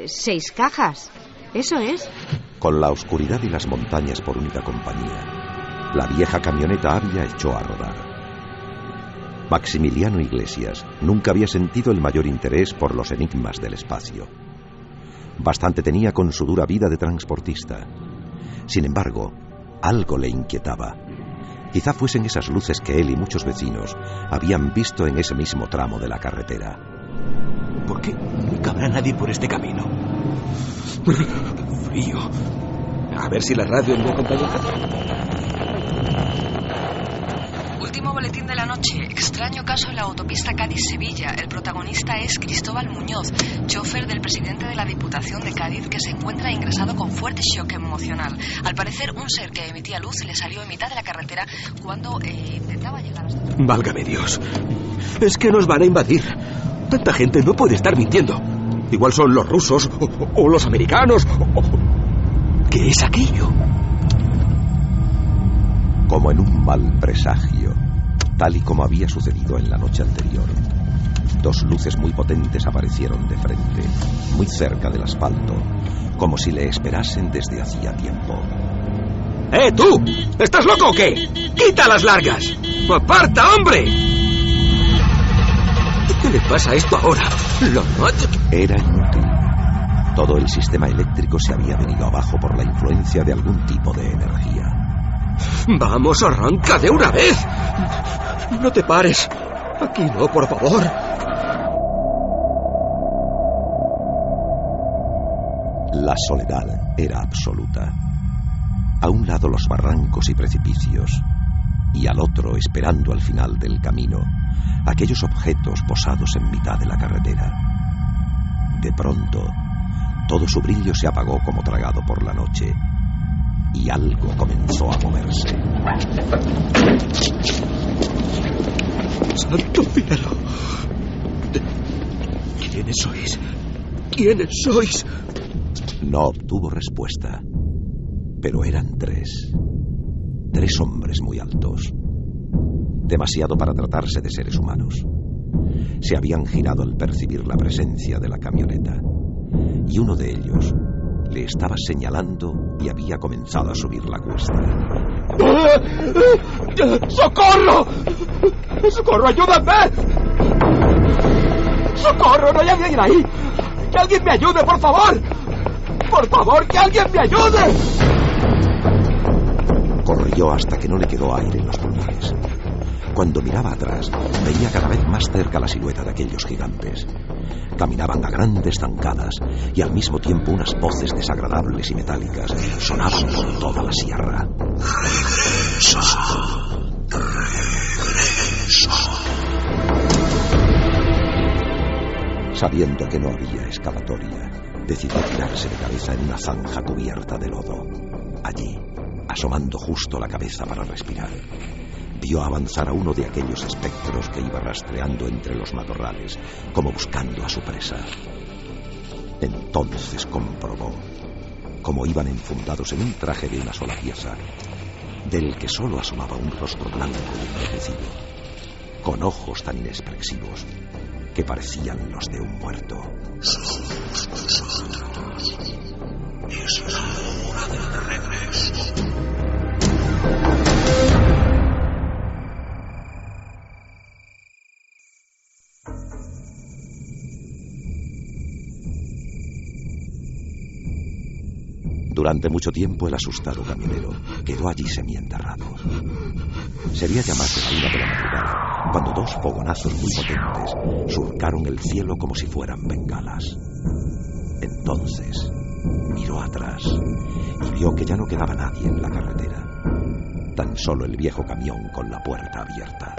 6 cajas. Eso es. Con la oscuridad y las montañas por única compañía, la vieja camioneta Avia echó a rodar. Maximiliano Iglesias nunca había sentido el mayor interés por los enigmas del espacio. Bastante tenía con su dura vida de transportista. Sin embargo, algo le inquietaba. Quizá fuesen esas luces que él y muchos vecinos habían visto en ese mismo tramo de la carretera. ¿Por qué nunca habrá nadie por este camino? Frío. A ver si la radio me acompaña. Último boletín de la noche. Extraño caso en la autopista Cádiz-Sevilla. El protagonista es Cristóbal Muñoz, chofer del presidente de la Diputación de Cádiz, que se encuentra ingresado con fuerte shock emocional. Al parecer, un ser que emitía luz le salió en mitad de la carretera cuando intentaba llegar hasta... Válgame Dios. Es que nos van a invadir. Tanta gente no puede estar mintiendo. Igual son los rusos o los americanos. ¿Qué es aquello? Como en un mal presagio, tal y como había sucedido en la noche anterior, 2 luces muy potentes aparecieron de frente, muy cerca del asfalto, como si le esperasen desde hacía tiempo. ¡Tú! ¿Estás loco o qué? ¡Quita las largas! ¡Aparta, hombre! ¿Qué le pasa a esto ahora? Era inútil. Todo el sistema eléctrico se había venido abajo por la influencia de algún tipo de energía. ¡Vamos, arranca de una vez! ¡No te pares! Aquí no, por favor. La soledad era absoluta. A un lado los barrancos y precipicios, y al otro, esperando al final del camino, aquellos objetos posados en mitad de la carretera. De pronto, todo su brillo se apagó como tragado por la noche, y algo comenzó a moverse. ¡Santo cielo! ¿Quiénes sois? ¿Quiénes sois? No obtuvo respuesta, pero eran 3. 3 hombres muy altos. Demasiado para tratarse de seres humanos. Se habían girado al percibir la presencia de la camioneta, y uno de ellos le estaba señalando y había comenzado a subir la cuesta. ¡Socorro! ¡Socorro, ayúdame! ¡Socorro, no hay alguien ahí! ¡Que alguien me ayude, por favor! ¡Por favor, que alguien me ayude! Corrió hasta que no le quedó aire en los pulmones. Cuando miraba atrás, veía cada vez más cerca la silueta de aquellos gigantes. Caminaban a grandes zancadas y al mismo tiempo unas voces desagradables y metálicas sonaban por toda la sierra. ¡Regresa! ¡Regresa! Sabiendo que no había escapatoria, decidió tirarse de cabeza en una zanja cubierta de lodo. Allí, asomando justo la cabeza para respirar, vio avanzar a uno de aquellos espectros que iba rastreando entre los matorrales, como buscando a su presa. Entonces comprobó cómo iban enfundados en un traje de una sola pieza, del que solo asomaba un rostro blanco y envejecido, con ojos tan inexpresivos que parecían los de un muerto. Somos nosotros. Es la hora del regreso. Durante mucho tiempo el asustado camionero quedó allí semienterrado. Sería ya más de la 1 de la madrugada cuando 2 fogonazos muy potentes surcaron el cielo como si fueran bengalas. Entonces miró atrás y vio que ya no quedaba nadie en la carretera. Tan solo el viejo camión con la puerta abierta.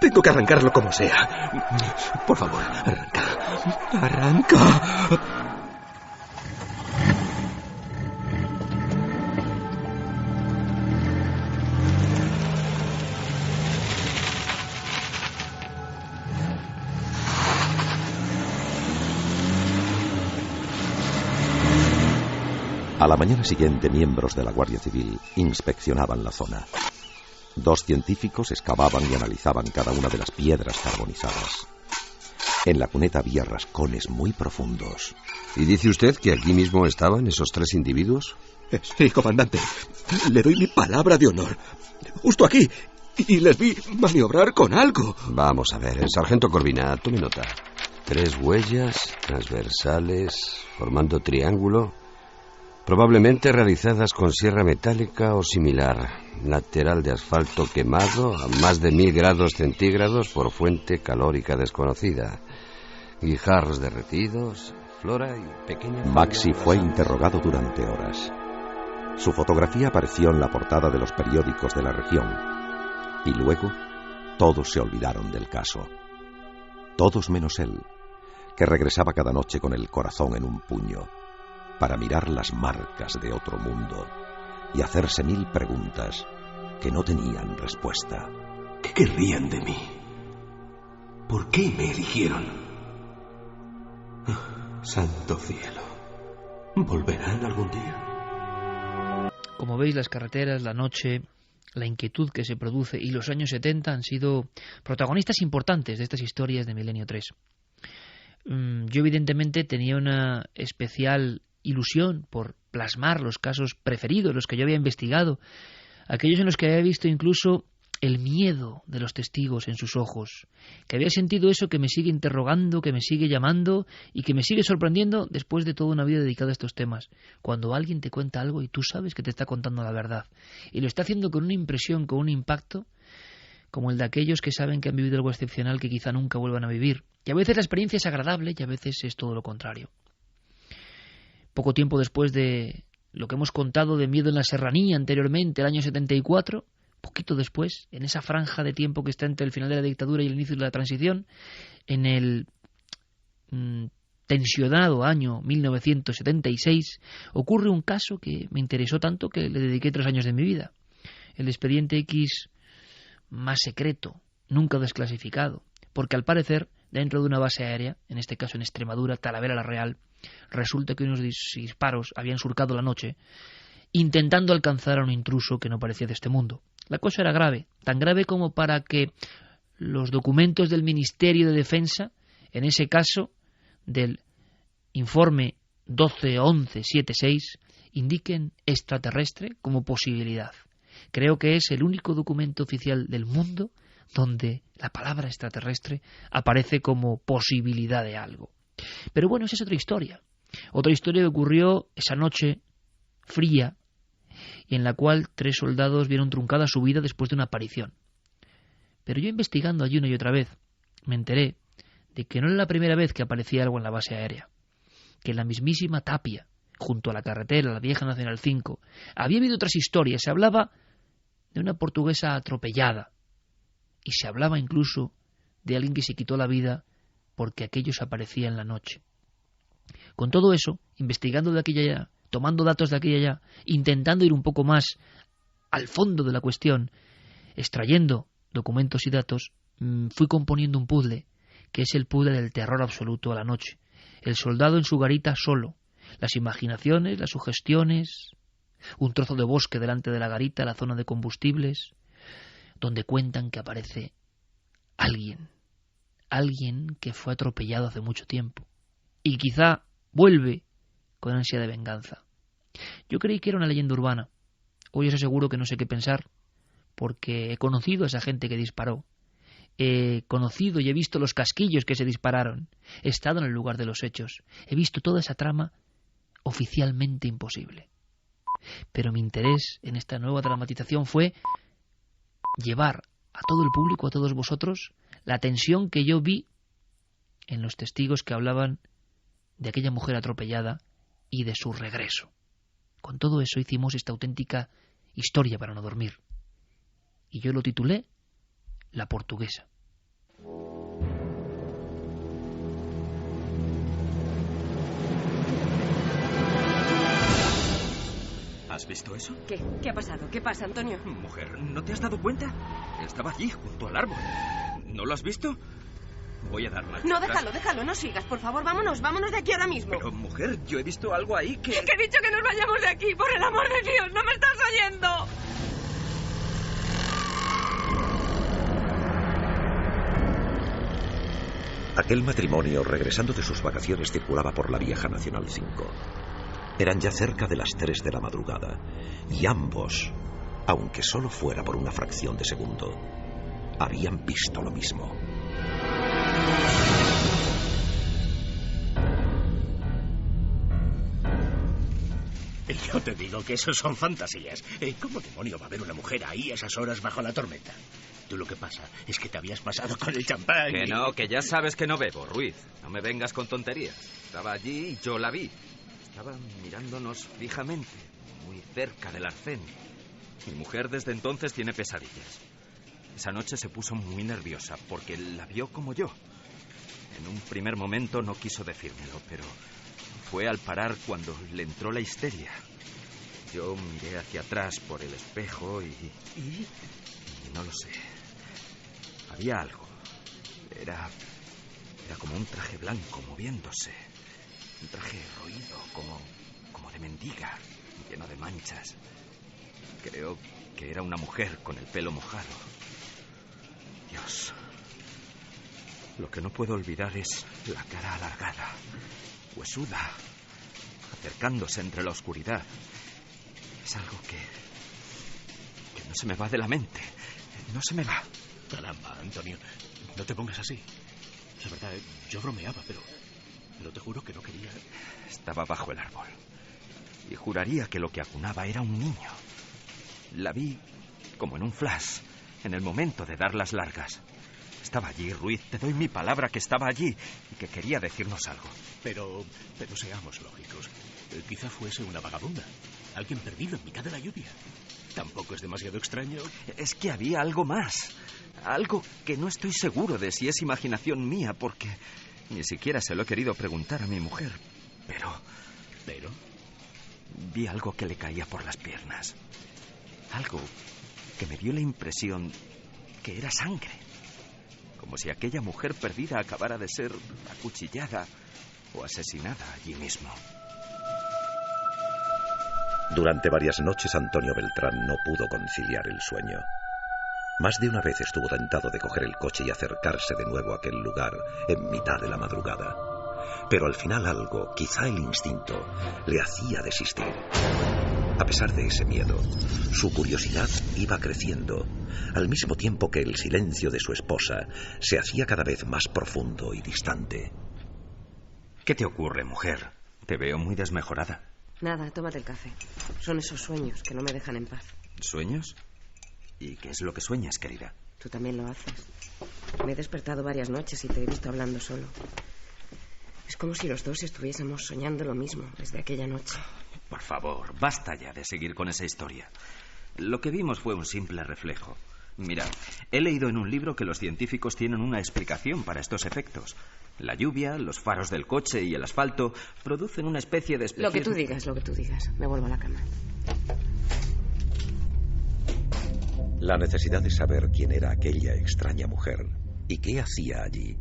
Tengo que arrancarlo como sea. Por favor, arranca. ¡Arranca! A la mañana siguiente, miembros de la Guardia Civil inspeccionaban la zona. 2 científicos excavaban y analizaban cada una de las piedras carbonizadas. En la cuneta había rascones muy profundos. ¿Y dice usted que aquí mismo estaban esos 3 individuos? Sí, comandante. Le doy mi palabra de honor. Justo aquí. Y les vi maniobrar con algo. Vamos a ver, el sargento Corvina, tome nota. 3 huellas transversales formando triángulo, probablemente realizadas con sierra metálica o similar. Lateral de asfalto quemado a más de 1000 grados centígrados por fuente calórica desconocida. Guijarros derretidos, flora y pequeña... Maxi fue interrogado durante horas. Su fotografía apareció en la portada de los periódicos de la región. Y luego, todos se olvidaron del caso. Todos menos él, que regresaba cada noche con el corazón en un puño, para mirar las marcas de otro mundo y hacerse 1000 preguntas que no tenían respuesta. ¿Qué querrían de mí? ¿Por qué me eligieron? Santo cielo. ¿Volverán algún día? Como veis, las carreteras, la noche, la inquietud que se produce y los años 70 han sido protagonistas importantes de estas historias de Milenio 3. Yo evidentemente tenía una especial ilusión por plasmar los casos preferidos, los que yo había investigado, aquellos en los que había visto incluso el miedo de los testigos en sus ojos, que había sentido eso que me sigue interrogando, que me sigue llamando y que me sigue sorprendiendo después de toda una vida dedicada a estos temas. Cuando alguien te cuenta algo y tú sabes que te está contando la verdad y lo está haciendo con una impresión, con un impacto, como el de aquellos que saben que han vivido algo excepcional que quizá nunca vuelvan a vivir. Y a veces la experiencia es agradable y a veces es todo lo contrario. Poco tiempo después de lo que hemos contado de Miedo en la Serranía anteriormente, el año 74, poquito después, en esa franja de tiempo que está entre el final de la dictadura y el inicio de la transición, en el tensionado año 1976, ocurre un caso que me interesó tanto que le dediqué 3 años de mi vida. El expediente X más secreto, nunca desclasificado, porque al parecer, dentro de una base aérea, en este caso en Extremadura, Talavera la Real, resulta que unos disparos habían surcado la noche, intentando alcanzar a un intruso que no parecía de este mundo. La cosa era grave, tan grave como para que los documentos del Ministerio de Defensa, en ese caso del informe 121176, indiquen extraterrestre como posibilidad. Creo que es el único documento oficial del mundo donde la palabra extraterrestre aparece como posibilidad de algo. Pero bueno, esa es otra historia que ocurrió esa noche fría y en la cual 3 soldados vieron truncada su vida después de una aparición. Pero yo, investigando allí una y otra vez, me enteré de que no era la primera vez que aparecía algo en la base aérea, que en la mismísima Tapia, junto a la carretera, la vieja Nacional 5, había habido otras historias. Se hablaba de una portuguesa atropellada y se hablaba incluso de alguien que se quitó la vida porque aquello se aparecía en la noche. Con todo eso, investigando de aquella ya, tomando datos de aquella ya, intentando ir un poco más al fondo de la cuestión, extrayendo documentos y datos, fui componiendo un puzzle, que es el puzzle del terror absoluto a la noche. El soldado en su garita solo, las imaginaciones, las sugestiones, un trozo de bosque delante de la garita, la zona de combustibles, donde cuentan que aparece alguien que fue atropellado hace mucho tiempo y quizá vuelve con ansia de venganza. Yo creí que era una leyenda urbana. Hoy os aseguro que no sé qué pensar, porque he conocido a esa gente que disparó. He conocido y he visto los casquillos que se dispararon. He estado en el lugar de los hechos. He visto toda esa trama oficialmente imposible. Pero mi interés en esta nueva dramatización fue llevar a todo el público, a todos vosotros, la tensión que yo vi en los testigos que hablaban de aquella mujer atropellada y de su regreso. Con todo eso hicimos esta auténtica historia para no dormir. Y yo lo titulé La Portuguesa. ¿Has visto eso? ¿Qué? ¿Qué ha pasado? ¿Qué pasa, Antonio? Mujer, ¿no te has dado cuenta? Estaba allí, junto al árbol. ¿No lo has visto? Voy a dar marcha. No, déjalo, no sigas. Por favor, vámonos de aquí ahora mismo. Pero, mujer, yo he visto algo ahí que... Que he dicho que nos vayamos de aquí, por el amor de Dios. ¿No me estás oyendo? Aquel matrimonio, regresando de sus vacaciones, circulaba por la vieja Nacional 5. Eran ya cerca de las 3 de la madrugada, y ambos, aunque solo fuera por una fracción de segundo, habían visto lo mismo. Yo te digo que eso son fantasías. ¿Cómo demonio va a haber una mujer ahí a esas horas bajo la tormenta? Tú lo que pasa es que te habías pasado con el champán. Que no, que ya sabes que no bebo, Ruiz. No me vengas con tonterías. Estaba allí y yo la vi. Estaba mirándonos fijamente, muy cerca del arcén. Mi mujer desde entonces tiene pesadillas. Esa noche se puso muy nerviosa porque la vio como yo. En un primer momento no quiso decírmelo, pero fue al parar cuando le entró la histeria. Yo miré hacia atrás por el espejo y no lo sé. Había algo. Era como un traje blanco moviéndose. Un traje roído, como de mendiga, lleno de manchas. Creo que era una mujer con el pelo mojado. Dios. Lo que no puedo olvidar es la cara alargada, huesuda, acercándose entre la oscuridad. Es algo que no se me va de la mente. No se me va. Caramba, Antonio, no te pongas así. La verdad, yo bromeaba, pero te juro que no quería. Estaba bajo el árbol y juraría que lo que acunaba era un niño. La vi como en un flash, en el momento de dar las largas. Estaba allí, Ruiz, te doy mi palabra que estaba allí y que quería decirnos algo. Pero seamos lógicos. Quizá fuese una vagabunda, alguien perdido en mitad de la lluvia. Tampoco es demasiado extraño. Es que había algo más, algo que no estoy seguro de si es imaginación mía, porque ni siquiera se lo he querido preguntar a mi mujer. Pero vi algo que le caía por las piernas. Algo que me dio la impresión que era sangre. Como si aquella mujer perdida acabara de ser acuchillada o asesinada allí mismo. Durante varias noches Antonio Beltrán no pudo conciliar el sueño. Más de una vez estuvo tentado de coger el coche y acercarse de nuevo a aquel lugar en mitad de la madrugada. Pero al final algo, quizá el instinto, le hacía desistir. A pesar de ese miedo, su curiosidad iba creciendo, al mismo tiempo que el silencio de su esposa se hacía cada vez más profundo y distante. ¿Qué te ocurre, mujer? Te veo muy desmejorada. Nada, tómate el café. Son esos sueños que no me dejan en paz. ¿Sueños? ¿Y qué es lo que sueñas, querida? Tú también lo haces. Me he despertado varias noches y te he visto hablando solo. Es como si los dos estuviésemos soñando lo mismo desde aquella noche. Por favor, basta ya de seguir con esa historia. Lo que vimos fue un simple reflejo. Mira, he leído en un libro que los científicos tienen una explicación para estos efectos. La lluvia, los faros del coche y el asfalto producen una especie de... Lo que tú digas. Me vuelvo a la cama. La necesidad de saber quién era aquella extraña mujer y qué hacía allí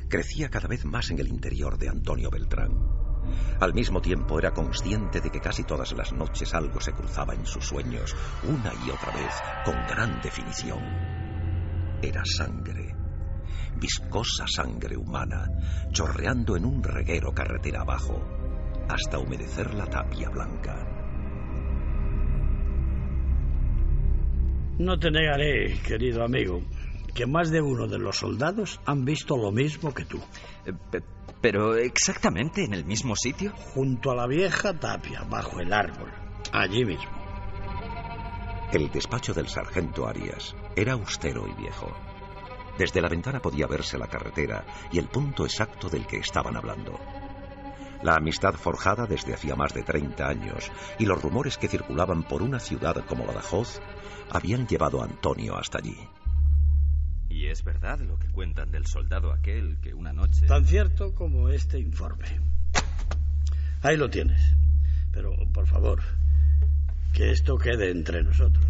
crecía cada vez más en el interior de Antonio Beltrán. Al mismo tiempo era consciente de que casi todas las noches algo se cruzaba en sus sueños, una y otra vez, con gran definición. Era sangre, viscosa sangre humana, chorreando en un reguero carretera abajo, hasta humedecer la tapia blanca. No te negaré, querido amigo, que más de uno de los soldados han visto lo mismo que tú. ¿Pero exactamente en el mismo sitio? Junto a la vieja tapia, bajo el árbol, allí mismo. El despacho del sargento Arias era austero y viejo. Desde la ventana podía verse la carretera y el punto exacto del que estaban hablando. La amistad forjada desde hacía más de 30 años y los rumores que circulaban por una ciudad como Badajoz habían llevado a Antonio hasta allí. ¿Y es verdad lo que cuentan del soldado aquel que una noche... Tan cierto como este informe. Ahí lo tienes. Pero, por favor, que esto quede entre nosotros.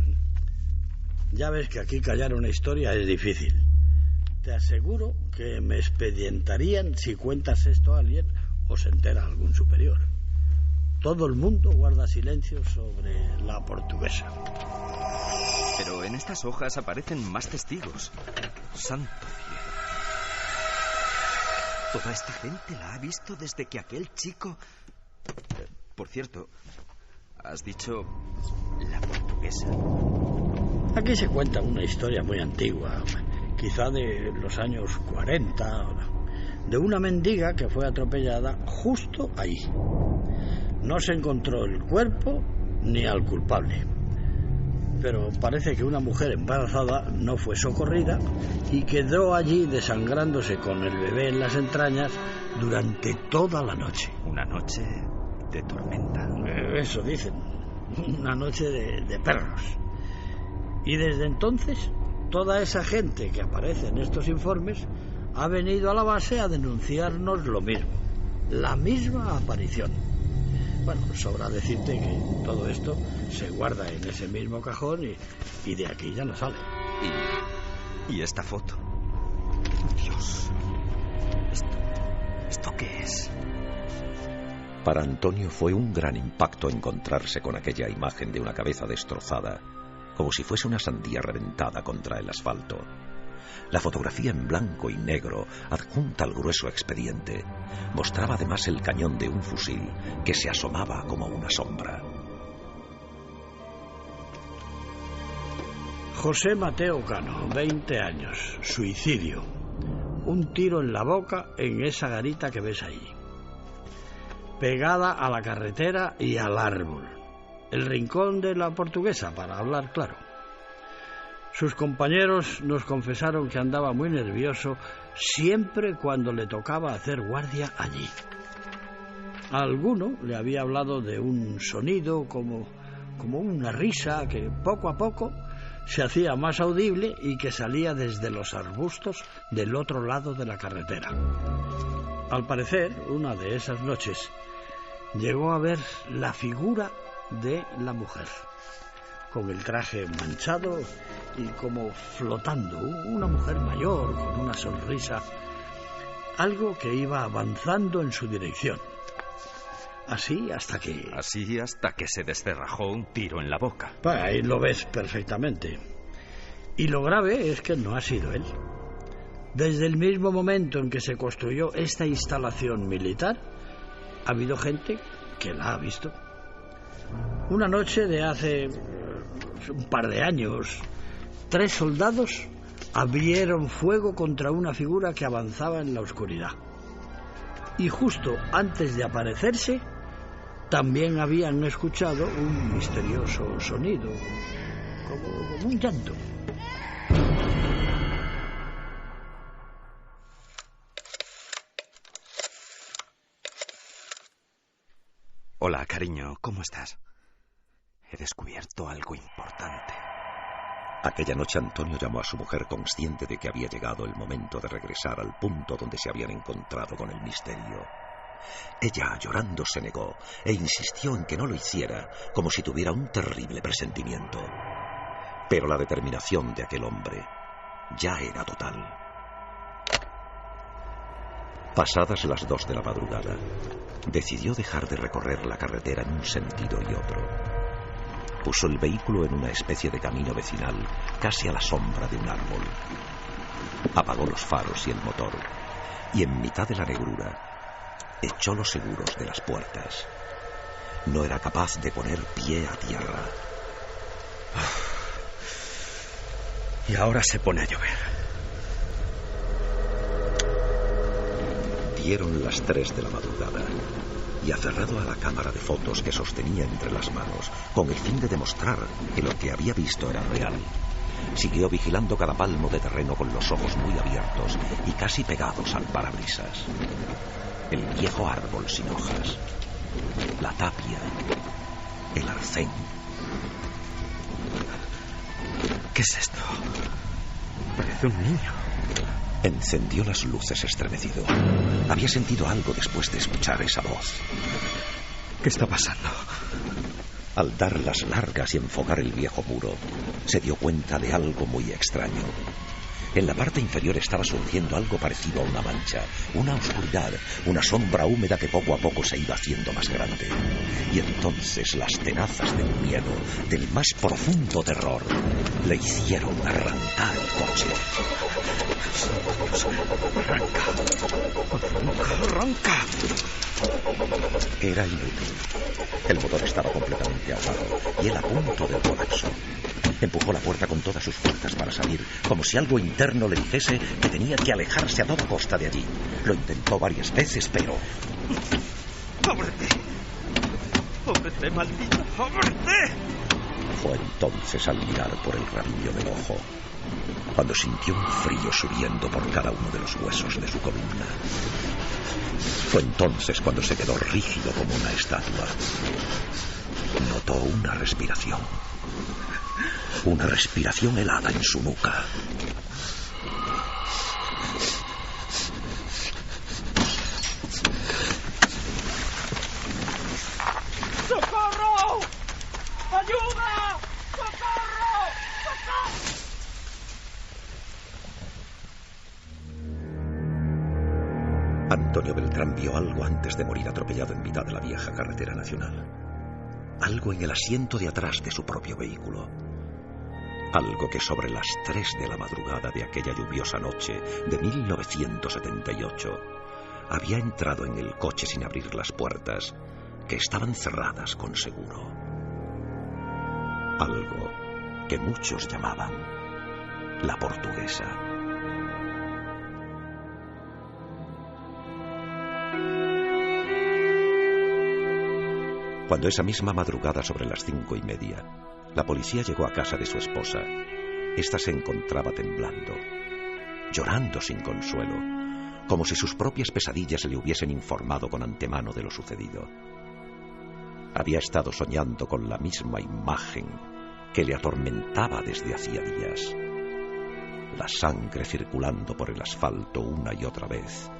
Ya ves que aquí callar una historia es difícil. Te aseguro que me expedientarían si cuentas esto a alguien o se entera algún superior. Todo el mundo guarda silencio sobre la portuguesa. Pero en estas hojas aparecen más testigos. Santo cielo. Toda esta gente la ha visto desde que aquel chico... Por cierto, has dicho la portuguesa. Aquí se cuenta una historia muy antigua, quizá de los años 40, de una mendiga que fue atropellada justo ahí. No se encontró el cuerpo ni al culpable. Pero parece que una mujer embarazada no fue socorrida y quedó allí desangrándose con el bebé en las entrañas durante toda la noche. Una noche de tormenta. Eso dicen. Una noche de perros. Y desde entonces, toda esa gente que aparece en estos informes ha venido a la base a denunciarnos lo mismo. La misma aparición. Bueno, sobra decirte que todo esto se guarda en ese mismo cajón y de aquí ya no sale. ¿Y esta foto? Dios. ¿Esto qué es? Para Antonio fue un gran impacto encontrarse con aquella imagen de una cabeza destrozada, como si fuese una sandía reventada contra el asfalto. La fotografía en blanco y negro, adjunta al grueso expediente, mostraba además el cañón de un fusil que se asomaba como una sombra. José Mateo Cano, 20 años, suicidio. Un tiro en la boca en esa garita que ves ahí. Pegada a la carretera y al árbol. El rincón de la portuguesa, para hablar claro. Sus compañeros nos confesaron que andaba muy nervioso siempre cuando le tocaba hacer guardia allí. A alguno le había hablado de un sonido como una risa que poco a poco se hacía más audible y que salía desde los arbustos del otro lado de la carretera. Al parecer, una de esas noches, llegó a ver la figura de la mujer, con el traje manchado y como flotando, una mujer mayor con una sonrisa, algo que iba avanzando en su dirección. Así hasta que se descerrajó un tiro en la boca. Ahí lo ves perfectamente. Y lo grave es que no ha sido él. Desde el mismo momento en que se construyó esta instalación militar, ha habido gente que la ha visto. Una noche de hace un par de años, 3 soldados abrieron fuego contra una figura que avanzaba en la oscuridad. Y justo antes de aparecerse, también habían escuchado un misterioso sonido, como un llanto. Hola, cariño, ¿cómo estás? He descubierto algo importante. Aquella noche Antonio llamó a su mujer consciente de que había llegado el momento de regresar al punto donde se habían encontrado con el misterio. Ella, llorando, se negó e insistió en que no lo hiciera, como si tuviera un terrible presentimiento. Pero la determinación de aquel hombre ya era total. Pasadas las 2 de la madrugada, decidió dejar de recorrer la carretera en un sentido y otro. Puso el vehículo en una especie de camino vecinal, casi a la sombra de un árbol. Apagó los faros y el motor, y en mitad de la negrura echó los seguros de las puertas. No era capaz de poner pie a tierra. Y ahora se pone a llover. Dieron las 3 de la madrugada y, aferrado a la cámara de fotos que sostenía entre las manos, con el fin de demostrar que lo que había visto era real, siguió vigilando cada palmo de terreno con los ojos muy abiertos y casi pegados al parabrisas. El viejo árbol sin hojas, la tapia, el arcén. ¿Qué es esto? Parece un niño. Encendió las luces estremecido. Había sentido algo después de escuchar esa voz. ¿Qué está pasando? Al dar las largas y enfocar el viejo muro, se dio cuenta de algo muy extraño. En la parte inferior estaba surgiendo algo parecido a una mancha, una oscuridad, una sombra húmeda que poco a poco se iba haciendo más grande. Y entonces las tenazas del miedo, del más profundo terror, le hicieron arrancar el coche. ¡Arranca! Era inútil. El motor estaba completamente ahogado y él a punto del colapso. Empujó la puerta con todas sus fuerzas para salir, como si algo interno le dijese que tenía que alejarse a toda costa de allí. Lo intentó varias veces, pero... ¡Ábrete! ¡Ábrete, maldito! ¡Ábrete! Fue entonces al mirar por el rabillo del ojo, cuando sintió un frío subiendo por cada uno de los huesos de su columna. Fue entonces cuando se quedó rígido como una estatua. Notó una respiración helada en su nuca. ¡Socorro! ¡Ayuda! ¡Socorro! ¡Socorro! Antonio Beltrán vio algo antes de morir atropellado en mitad de la vieja carretera nacional. Algo en el asiento de atrás de su propio vehículo. Algo que sobre las 3 de la madrugada de aquella lluviosa noche de 1978 había entrado en el coche sin abrir las puertas, que estaban cerradas con seguro. Algo que muchos llamaban la Portuguesa. Cuando esa misma madrugada, sobre las 5:30, la policía llegó a casa de su esposa, ésta se encontraba temblando, llorando sin consuelo, como si sus propias pesadillas le hubiesen informado con antemano de lo sucedido. Había estado soñando con la misma imagen que le atormentaba desde hacía días. La sangre circulando por el asfalto una y otra vez,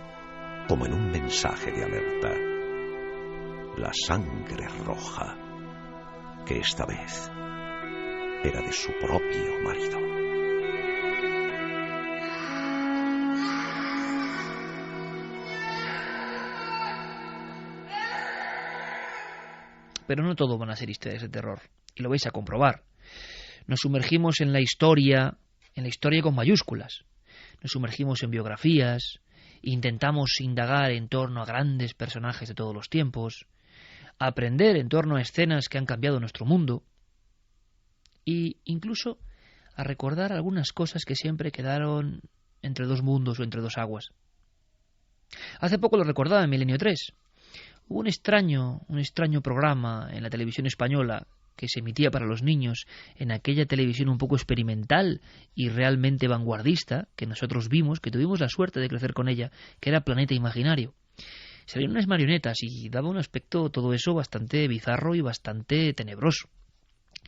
como en un mensaje de alerta. La sangre roja, que esta vez era de su propio marido. Pero no todo van a ser historias de terror, y lo vais a comprobar. Nos sumergimos en la historia con mayúsculas. Nos sumergimos en biografías, intentamos indagar en torno a grandes personajes de todos los tiempos, aprender en torno a escenas que han cambiado nuestro mundo, e incluso a recordar algunas cosas que siempre quedaron entre dos mundos o entre dos aguas. Hace poco lo recordaba en Milenio 3. Hubo un extraño programa en la televisión española que se emitía para los niños, en aquella televisión un poco experimental y realmente vanguardista que nosotros vimos, que tuvimos la suerte de crecer con ella, que era Planeta Imaginario. Salieron unas marionetas y daba un aspecto todo eso bastante bizarro y bastante tenebroso.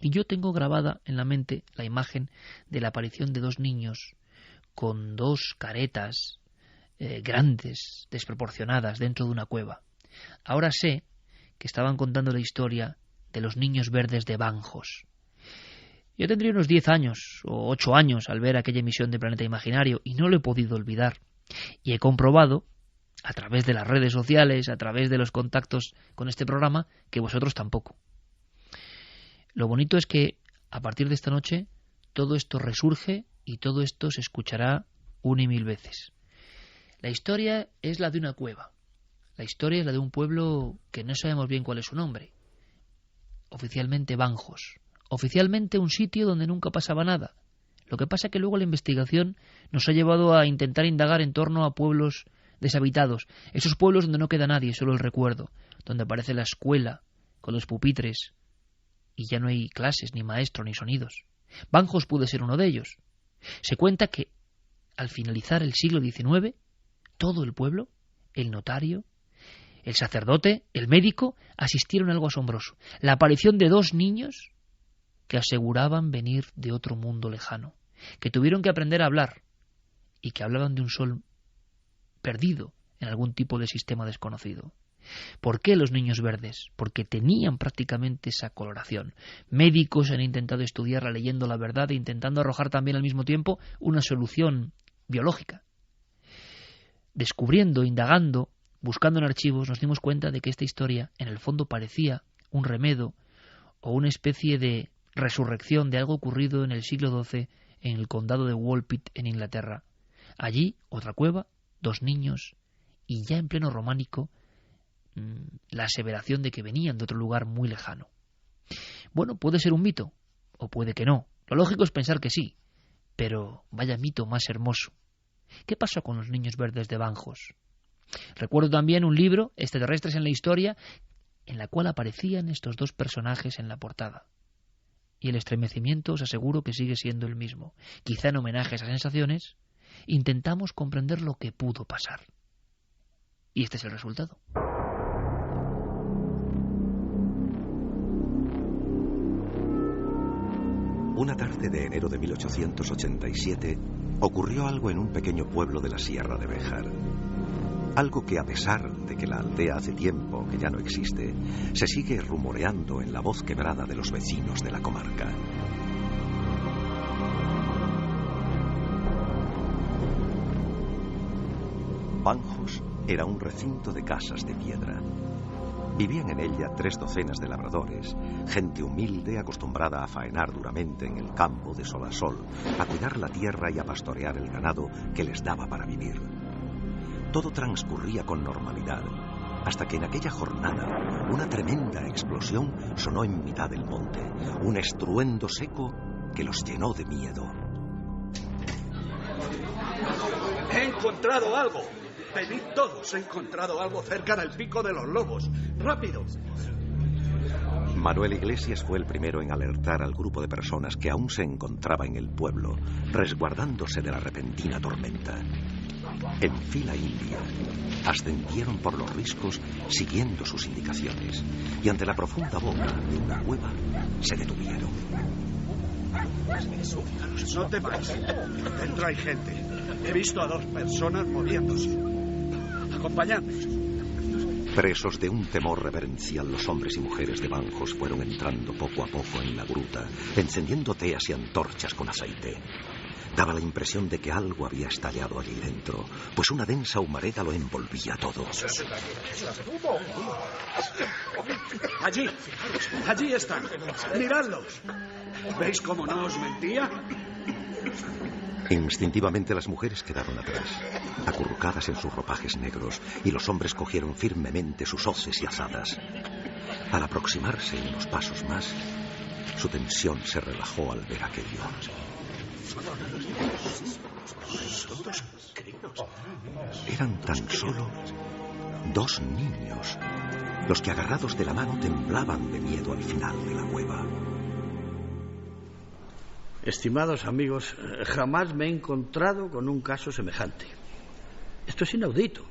Y yo tengo grabada en la mente la imagen de la aparición de dos niños con dos caretas grandes, desproporcionadas, dentro de una cueva. Ahora sé que estaban contando la historia de los niños verdes de Banjos. Yo tendría unos 10 años o 8 años al ver aquella emisión de Planeta Imaginario y no lo he podido olvidar. Y he comprobado, a través de las redes sociales, a través de los contactos con este programa, que vosotros tampoco. Lo bonito es que a partir de esta noche todo esto resurge y todo esto se escuchará 1 y 1000 veces. La historia es la de una cueva. La historia es la de un pueblo que no sabemos bien cuál es su nombre. Oficialmente Banjos. Oficialmente un sitio donde nunca pasaba nada. Lo que pasa es que luego la investigación nos ha llevado a intentar indagar en torno a pueblos deshabitados, esos pueblos donde no queda nadie, solo el recuerdo, donde aparece la escuela con los pupitres y ya no hay clases, ni maestro, ni sonidos. Banjos puede ser uno de ellos. Se cuenta que al finalizar el siglo XIX, todo el pueblo, el notario, el sacerdote, el médico, asistieron a algo asombroso: la aparición de 2 niños que aseguraban venir de otro mundo lejano, que tuvieron que aprender a hablar y que hablaban de un sol perdido en algún tipo de sistema desconocido. ¿Por qué los niños verdes? Porque tenían prácticamente esa coloración. Médicos han intentado estudiarla leyendo la verdad e intentando arrojar también al mismo tiempo una solución biológica. Descubriendo, indagando, buscando en archivos, nos dimos cuenta de que esta historia en el fondo parecía un remedo o una especie de resurrección de algo ocurrido en el siglo XII en el condado de Woolpit, en Inglaterra. Allí, otra cueva, 2 niños, y ya en pleno románico, la aseveración de que venían de otro lugar muy lejano. Bueno, puede ser un mito, o puede que no. Lo lógico es pensar que sí, pero vaya mito más hermoso. ¿Qué pasó con los niños verdes de Banjos? Recuerdo también un libro, Extraterrestres en la Historia, en la cual aparecían estos 2 personajes en la portada. Y el estremecimiento os aseguro que sigue siendo el mismo. Quizá en homenaje a esas sensaciones, intentamos comprender lo que pudo pasar. Y este es el resultado. Una tarde de enero de 1887 ocurrió algo en un pequeño pueblo de la Sierra de Béjar. Algo que, a pesar de que la aldea hace tiempo que ya no existe, se sigue rumoreando en la voz quebrada de los vecinos de la comarca. Banjos era un recinto de casas de piedra. Vivían en ella 3 docenas de labradores, gente humilde acostumbrada a faenar duramente en el campo de sol a sol, a cuidar la tierra y a pastorear el ganado que les daba para vivir. Todo transcurría con normalidad, hasta que en aquella jornada una tremenda explosión sonó en mitad del monte, un estruendo seco que los llenó de miedo. ¡He encontrado algo! ¡Venid todos! He encontrado algo cerca del Pico de los Lobos. ¡Rápido! Manuel Iglesias fue el primero en alertar al grupo de personas que aún se encontraba en el pueblo, resguardándose de la repentina tormenta. En fila india, ascendieron por los riscos siguiendo sus indicaciones, y ante la profunda boca de una cueva se detuvieron. No temáis. Dentro hay gente. He visto a 2 personas moviéndose. Acompañadme. Presos de un temor reverencial, los hombres y mujeres de Banjos fueron entrando poco a poco en la gruta, encendiendo teas y antorchas con aceite. Daba la impresión de que algo había estallado allí dentro, pues una densa humareda lo envolvía todo. Allí están. Miradlos. ¿Veis cómo no os mentía? Instintivamente las mujeres quedaron atrás, acurrucadas en sus ropajes negros, y los hombres cogieron firmemente sus hoces y azadas. Al aproximarse unos pasos más, su tensión se relajó al ver aquello. Eran tan solo 2 niños, los que agarrados de la mano temblaban de miedo al final de la cueva. Estimados amigos, jamás me he encontrado con un caso semejante. Esto es inaudito.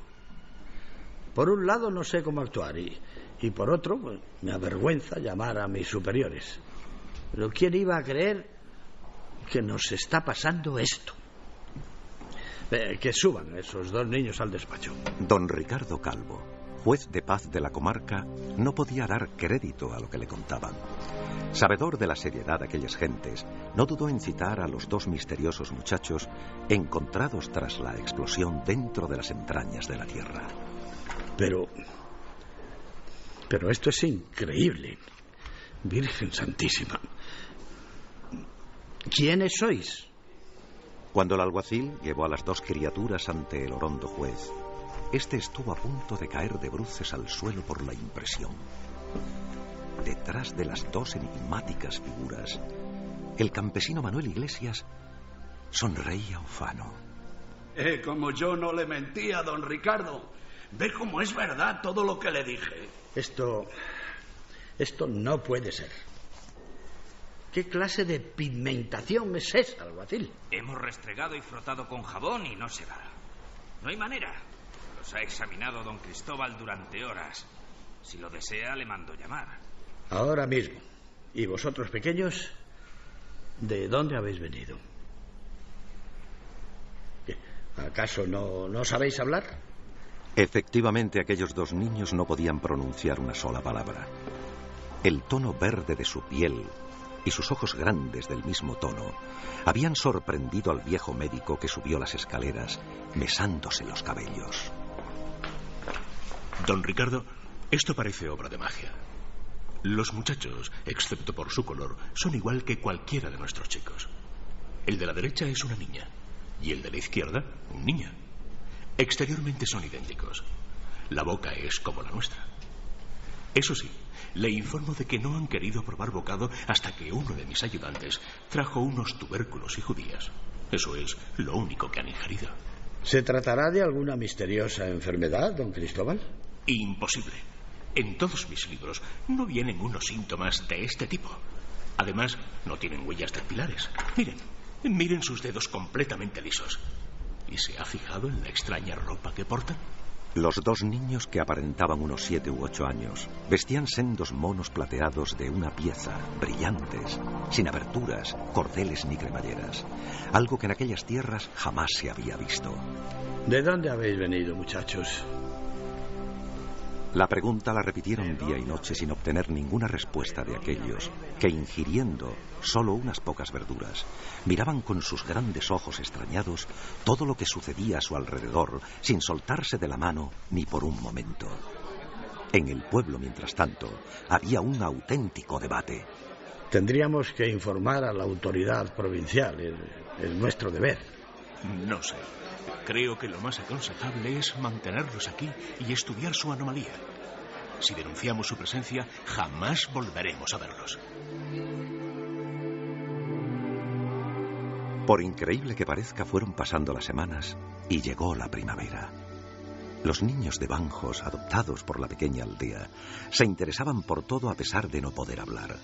Por un lado no sé cómo actuar y por otro pues, me avergüenza llamar a mis superiores. Pero ¿quién iba a creer que nos está pasando esto? Que suban esos 2 niños al despacho. Don Ricardo Calvo, juez de paz de la comarca, no podía dar crédito a lo que le contaban. Sabedor de la seriedad de aquellas gentes, no dudó en citar a los 2 misteriosos muchachos encontrados tras la explosión dentro de las entrañas de la tierra. Pero esto es increíble. Virgen Santísima. ¿Quiénes sois? Cuando el alguacil llevó a las 2 criaturas ante el orondo juez, este estuvo a punto de caer de bruces al suelo por la impresión. Detrás de las 2 enigmáticas figuras, el campesino Manuel Iglesias sonreía ufano. Como yo no le mentí a don Ricardo. Ve cómo es verdad todo lo que le dije. Esto no puede ser. ¿Qué clase de pigmentación es esa, alguacil? Hemos restregado y frotado con jabón y no se va. No hay manera. Los ha examinado don Cristóbal durante horas. Si lo desea, le mando llamar. Ahora mismo. ¿Y vosotros, pequeños, de dónde habéis venido? ¿Qué? ¿Acaso no sabéis hablar? Efectivamente, aquellos dos niños no podían pronunciar una sola palabra. El tono verde de su piel y sus ojos grandes del mismo tono habían sorprendido al viejo médico, que subió las escaleras mesándose los cabellos. Don Ricardo, esto parece obra de magia. Los muchachos, excepto por su color, son igual que cualquiera de nuestros chicos. El de la derecha es una niña y el de la izquierda un niño. Exteriormente son idénticos. La boca es como la nuestra. Eso sí, le informo de que no han querido probar bocado hasta que uno de mis ayudantes trajo unos tubérculos y judías. Eso es lo único que han ingerido. ¿Se tratará de alguna misteriosa enfermedad, don Cristóbal? Imposible. En todos mis libros no vienen unos síntomas de este tipo. Además, no tienen huellas dactilares. Miren sus dedos completamente lisos. ¿Y se ha fijado en la extraña ropa que portan? Los dos niños, que aparentaban unos 7 u 8 años, vestían sendos monos plateados de una pieza, brillantes, sin aberturas, cordeles ni cremalleras, algo que en aquellas tierras jamás se había visto. ¿De dónde habéis venido, muchachos? La pregunta la repitieron día y noche sin obtener ninguna respuesta de aquellos que, ingiriendo solo unas pocas verduras, miraban con sus grandes ojos extrañados todo lo que sucedía a su alrededor, sin soltarse de la mano ni por un momento. En el pueblo, mientras tanto, había un auténtico debate. Tendríamos que informar a la autoridad provincial. Es nuestro deber. No sé. Creo que lo más aconsejable es mantenerlos aquí y estudiar su anomalía. Si denunciamos su presencia, jamás volveremos a verlos. Por increíble que parezca, fueron pasando las semanas y llegó la primavera. Los niños de Banjos, adoptados por la pequeña aldea, se interesaban por todo a pesar de no poder hablar.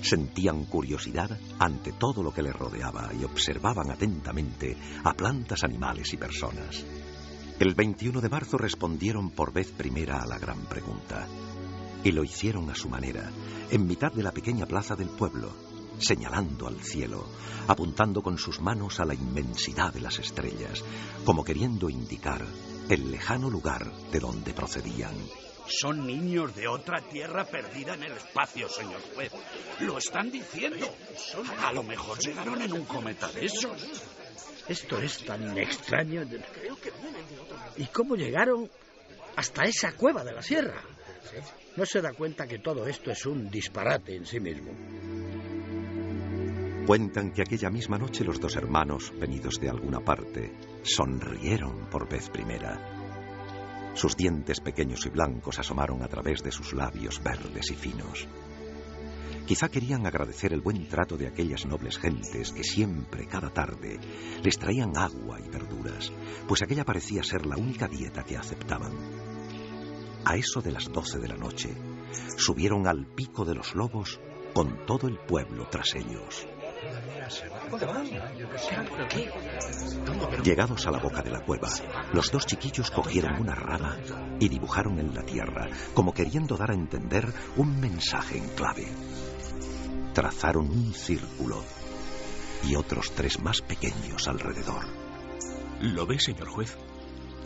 Sentían curiosidad ante todo lo que les rodeaba y observaban atentamente a plantas, animales y personas. El 21 de marzo respondieron por vez primera a la gran pregunta. Y lo hicieron a su manera, en mitad de la pequeña plaza del pueblo, señalando al cielo, apuntando con sus manos a la inmensidad de las estrellas, como queriendo indicar el lejano lugar de donde procedían. Son niños de otra tierra perdida en el espacio, señor juez. Lo están diciendo. A lo mejor llegaron en un cometa de esos. Esto es tan extraño. ¿Y cómo llegaron hasta esa cueva de la sierra? ¿No se da cuenta que todo esto es un disparate en sí mismo? Cuentan que aquella misma noche los dos hermanos, venidos de alguna parte, sonrieron por vez primera. Sus dientes pequeños y blancos asomaron a través de sus labios verdes y finos. Quizá querían agradecer el buen trato de aquellas nobles gentes que siempre, cada tarde, les traían agua y verduras, pues aquella parecía ser la única dieta que aceptaban. A eso de las 12 de la noche, subieron al pico de los lobos con todo el pueblo tras ellos. Llegados a la boca de la cueva, los dos chiquillos cogieron una rama y dibujaron en la tierra, como queriendo dar a entender un mensaje en clave. Trazaron un círculo y otros 3 más pequeños alrededor. ¿Lo ve, señor juez?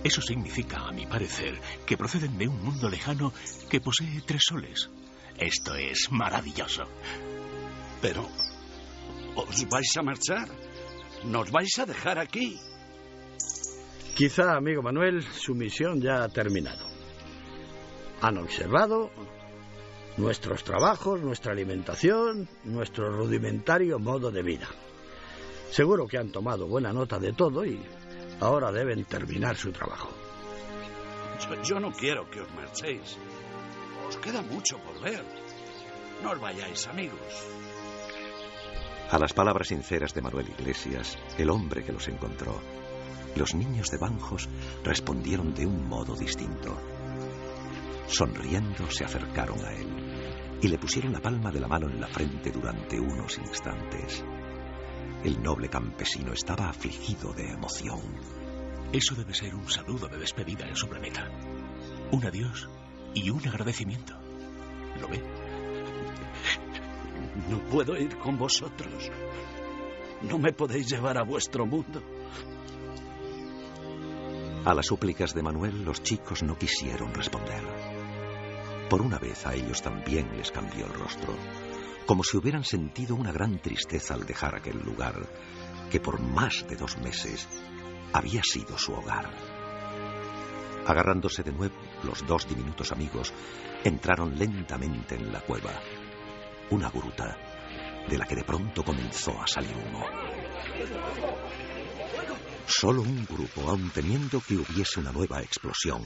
Eso significa, a mi parecer, que proceden de un mundo lejano que posee 3 soles. Esto es maravilloso. Pero ¿os vais a marchar? ¿Nos vais a dejar aquí? Quizá, amigo Manuel, su misión ya ha terminado. Han observado nuestros trabajos, nuestra alimentación, nuestro rudimentario modo de vida. Seguro que han tomado buena nota de todo y ahora deben terminar su trabajo. Yo no quiero que os marchéis. Os queda mucho por ver. No os vayáis, amigos. A las palabras sinceras de Manuel Iglesias, el hombre que los encontró, los niños de Banjos respondieron de un modo distinto. Sonriendo se acercaron a él y le pusieron la palma de la mano en la frente durante unos instantes. El noble campesino estaba afligido de emoción. Eso debe ser un saludo de despedida en su planeta. Un adiós y un agradecimiento. ¿Lo ve? No puedo ir con vosotros. No me podéis llevar a vuestro mundo. A las súplicas de Manuel, los chicos no quisieron responder. Por una vez a ellos también les cambió el rostro, como si hubieran sentido una gran tristeza al dejar aquel lugar que por más de 2 meses había sido su hogar. Agarrándose de nuevo, los 2 diminutos amigos entraron lentamente en la cueva, una gruta de la que de pronto comenzó a salir humo. Solo un grupo, aun temiendo que hubiese una nueva explosión,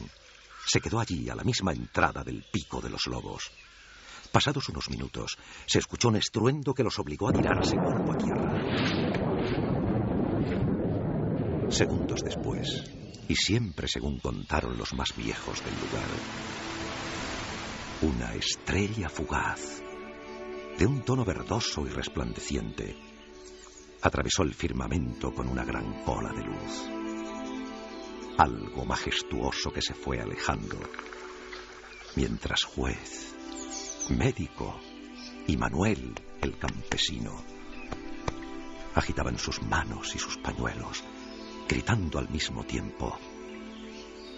se quedó allí a la misma entrada del Pico de los Lobos. Pasados unos minutos, se escuchó un estruendo que los obligó a tirarse cuerpo a tierra. Segundos después, y siempre según contaron los más viejos del lugar, una estrella fugaz, de un tono verdoso y resplandeciente, atravesó el firmamento con una gran cola de luz. Algo majestuoso que se fue alejando, mientras juez, médico y Manuel, el campesino, agitaban sus manos y sus pañuelos, gritando al mismo tiempo: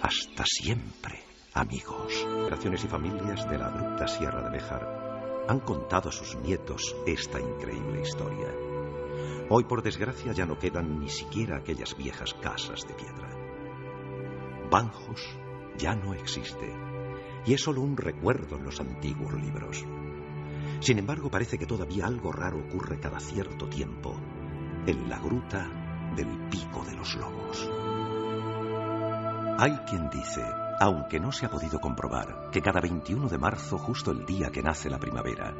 hasta siempre, amigos. Generaciones y familias de la abrupta Sierra de Béjar han contado a sus nietos esta increíble historia. Hoy, por desgracia, ya no quedan ni siquiera aquellas viejas casas de piedra. Banjos ya no existe, y es solo un recuerdo en los antiguos libros. Sin embargo, parece que todavía algo raro ocurre cada cierto tiempo en la gruta del Pico de los Lobos. Hay quien dice, aunque no se ha podido comprobar, que cada 21 de marzo, justo el día que nace la primavera,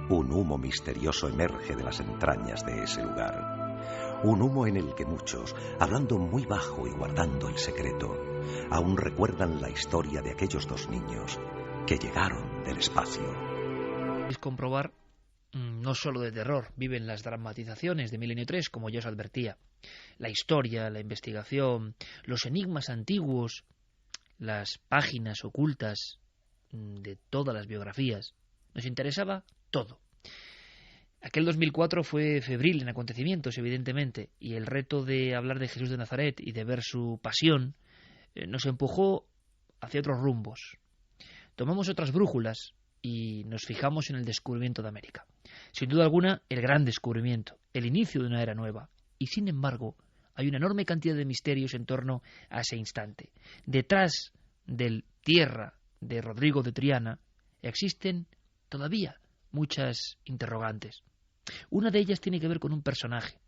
un humo misterioso emerge de las entrañas de ese lugar. Un humo en el que muchos, hablando muy bajo y guardando el secreto, aún recuerdan la historia de aquellos 2 niños que llegaron del espacio. Es comprobar no solo de terror, viven las dramatizaciones de Milenio 3, como ya os advertía. La historia, la investigación, los enigmas antiguos, las páginas ocultas de todas las biografías. Nos interesaba todo. Aquel 2004 fue febril en acontecimientos, evidentemente, y el reto de hablar de Jesús de Nazaret y de ver su pasión nos empujó hacia otros rumbos. Tomamos otras brújulas y nos fijamos en el descubrimiento de América. Sin duda alguna, el gran descubrimiento, el inicio de una era nueva. Y sin embargo, hay una enorme cantidad de misterios en torno a ese instante. Detrás del Tierra de Rodrigo de Triana existen todavía muchas interrogantes. Una de ellas tiene que ver con un personaje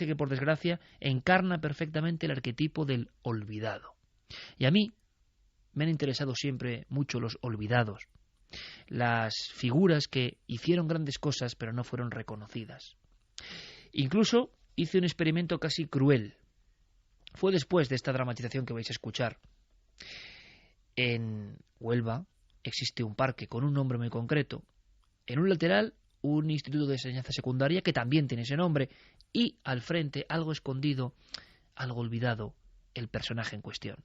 que por desgracia encarna perfectamente el arquetipo del olvidado. Y a mí me han interesado siempre mucho los olvidados, las figuras que hicieron grandes cosas pero no fueron reconocidas. Incluso hice un experimento casi cruel. Fue después de esta dramatización que vais a escuchar. En Huelva existe un parque con un nombre muy concreto. En un lateral, un instituto de enseñanza secundaria que también tiene ese nombre, y al frente, algo escondido, algo olvidado, el personaje en cuestión.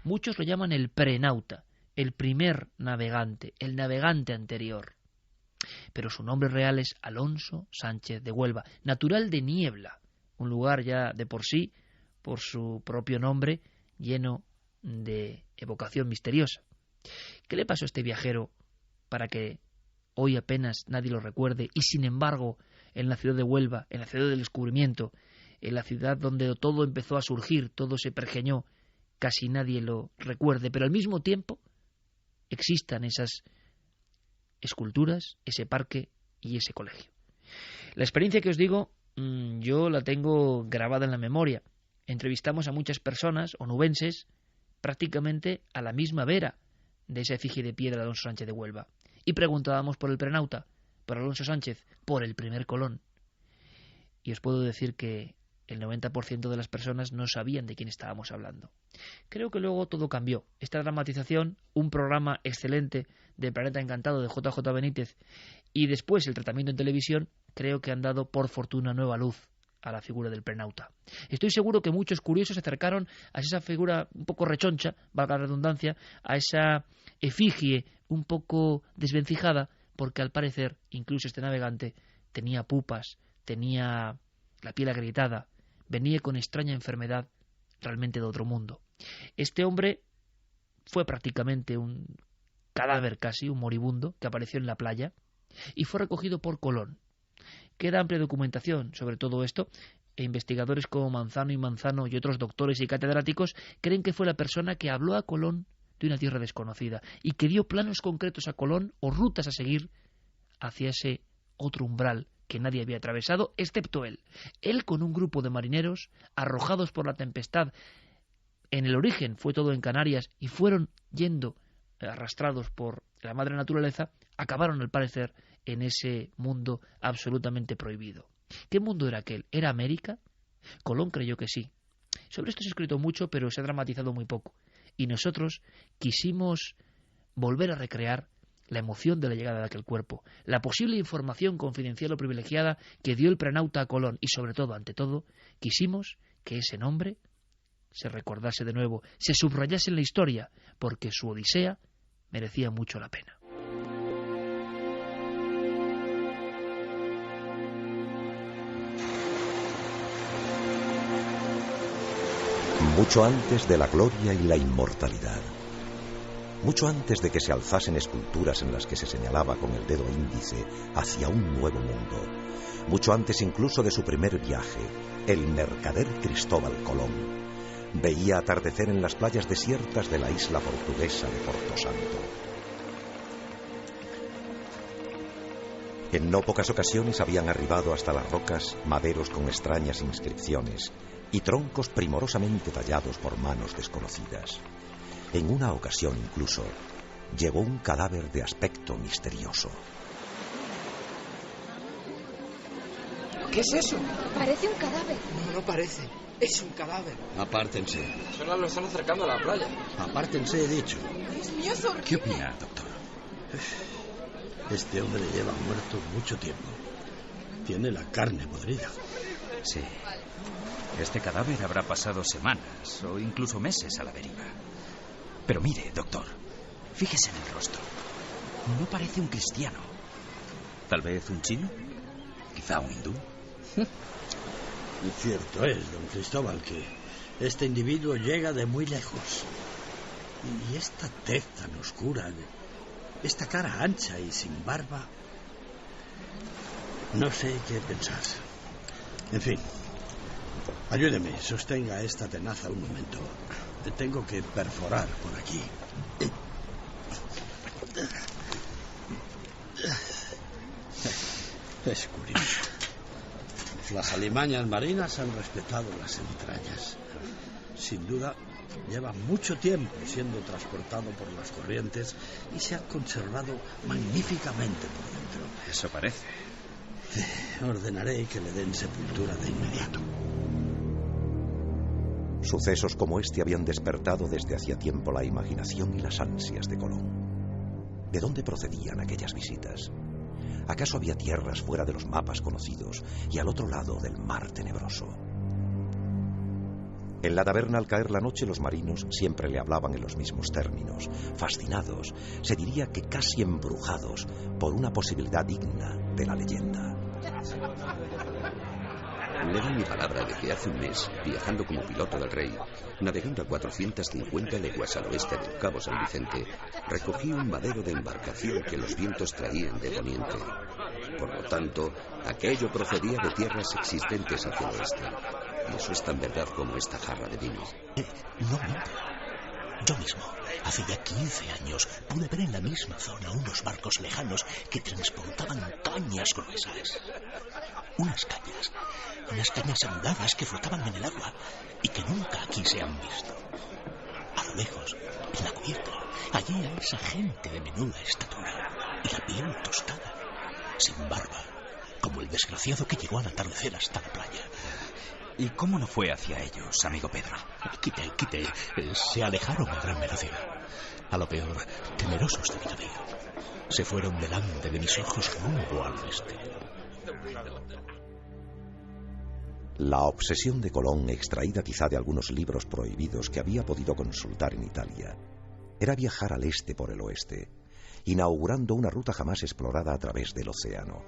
Muchos lo llaman el prenauta, el primer navegante, el navegante anterior. Pero su nombre real es Alonso Sánchez de Huelva, natural de Niebla, un lugar ya de por sí, por su propio nombre, lleno de evocación misteriosa. ¿Qué le pasó a este viajero para que hoy apenas nadie lo recuerde, y sin embargo en la ciudad de Huelva, en la ciudad del descubrimiento, en la ciudad donde todo empezó a surgir, todo se pergeñó, casi nadie lo recuerde, pero al mismo tiempo existan esas esculturas, ese parque y ese colegio? La experiencia que os digo, yo la tengo grabada en la memoria. Entrevistamos a muchas personas onubenses prácticamente a la misma vera de esa efigie de piedra de Alonso Sánchez de Huelva. Y preguntábamos por el prenauta, por Alonso Sánchez, por el primer Colón. Y os puedo decir que el 90% de las personas no sabían de quién estábamos hablando. Creo que luego todo cambió. Esta dramatización, un programa excelente de Planeta Encantado de JJ Benítez y después el tratamiento en televisión, creo que han dado por fortuna nueva luz a la figura del prenauta. Estoy seguro que muchos curiosos se acercaron a esa figura un poco rechoncha, valga la redundancia, a esa efigie un poco desvencijada, porque al parecer incluso este navegante tenía pupas, tenía la piel agrietada, venía con extraña enfermedad realmente de otro mundo. Este hombre fue prácticamente un cadáver casi, un moribundo, que apareció en la playa y fue recogido por Colón. Queda amplia documentación sobre todo esto, e investigadores como Manzano y Manzano y otros doctores y catedráticos creen que fue la persona que habló a Colón de una tierra desconocida y que dio planos concretos a Colón o rutas a seguir hacia ese otro umbral que nadie había atravesado, excepto él. Él con un grupo de marineros arrojados por la tempestad. En el origen fue todo en Canarias y fueron yendo arrastrados por la madre naturaleza, acabaron al parecer en ese mundo absolutamente prohibido. ¿Qué mundo era aquel? ¿Era América? Colón creyó que sí. Sobre esto se ha escrito mucho, pero se ha dramatizado muy poco. Y nosotros quisimos volver a recrear la emoción de la llegada de aquel cuerpo, la posible información confidencial o privilegiada que dio el prenauta a Colón y, sobre todo, ante todo, quisimos que ese nombre se recordase de nuevo, se subrayase en la historia, porque su odisea merecía mucho la pena. Mucho antes de la gloria y la inmortalidad, mucho antes de que se alzasen esculturas en las que se señalaba con el dedo índice hacia un nuevo mundo, mucho antes incluso de su primer viaje, el mercader Cristóbal Colón veía atardecer en las playas desiertas de la isla portuguesa de Porto Santo. En no pocas ocasiones habían arribado hasta las rocas maderos con extrañas inscripciones y troncos primorosamente tallados por manos desconocidas. En una ocasión incluso llevó un cadáver de aspecto misterioso. ¿Qué es eso? Parece un cadáver. No, no parece. Es un cadáver. Apártense. Solo lo están acercando a la playa. Apártense, he dicho. Dios mío, es horrible. ¿Qué opina, doctor? Este hombre lleva muerto mucho tiempo. Tiene la carne podrida. Sí. Este cadáver habrá pasado semanas o incluso meses a la deriva. Pero mire, doctor, fíjese en el rostro. No parece un cristiano. ¿Tal vez un chino? ¿Quizá un hindú? Cierto es, don Cristóbal, que este individuo llega de muy lejos. Y esta tez tan oscura, esta cara ancha y sin barba... No sé qué pensar. En fin, ayúdeme, sostenga esta tenaza un momento. Tengo que perforar por aquí. Es curioso. Las alimañas marinas han respetado las entrañas. Sin duda, lleva mucho tiempo siendo transportado por las corrientes y se ha conservado magníficamente por dentro. Eso parece. Ordenaré que le den sepultura de inmediato. Sucesos como este habían despertado desde hacía tiempo la imaginación y las ansias de Colón. ¿De dónde procedían aquellas visitas? ¿Acaso había tierras fuera de los mapas conocidos y al otro lado del mar tenebroso? En la taberna, al caer la noche, los marinos siempre le hablaban en los mismos términos, fascinados, se diría que casi embrujados por una posibilidad digna de la leyenda. Le doy mi palabra de que hace un mes, viajando como piloto del rey, navegando a 450 leguas al oeste del Cabo San Vicente, recogí un madero de embarcación que los vientos traían de poniente. Por lo tanto, aquello procedía de tierras existentes hacia el oeste. Y eso es tan verdad como esta jarra de vino. No miente. Yo mismo, hace ya 15 años, pude ver en la misma zona unos barcos lejanos que transportaban cañas gruesas. Unas cañas andadas que flotaban en el agua y que nunca aquí se han visto. A lo lejos, en la cubierta, allí a esa gente de menuda estatura y la piel tostada, sin barba, como el desgraciado que llegó al atardecer hasta la playa. ¿Y cómo no fue hacia ellos, amigo Pedro? Quite. Se alejaron a gran velocidad. A lo peor, temerosos de mi vida. Se fueron delante de mis ojos rumbo al oeste. La obsesión de Colón, extraída quizá de algunos libros prohibidos que había podido consultar en Italia, era viajar al este por el oeste, inaugurando una ruta jamás explorada a través del océano,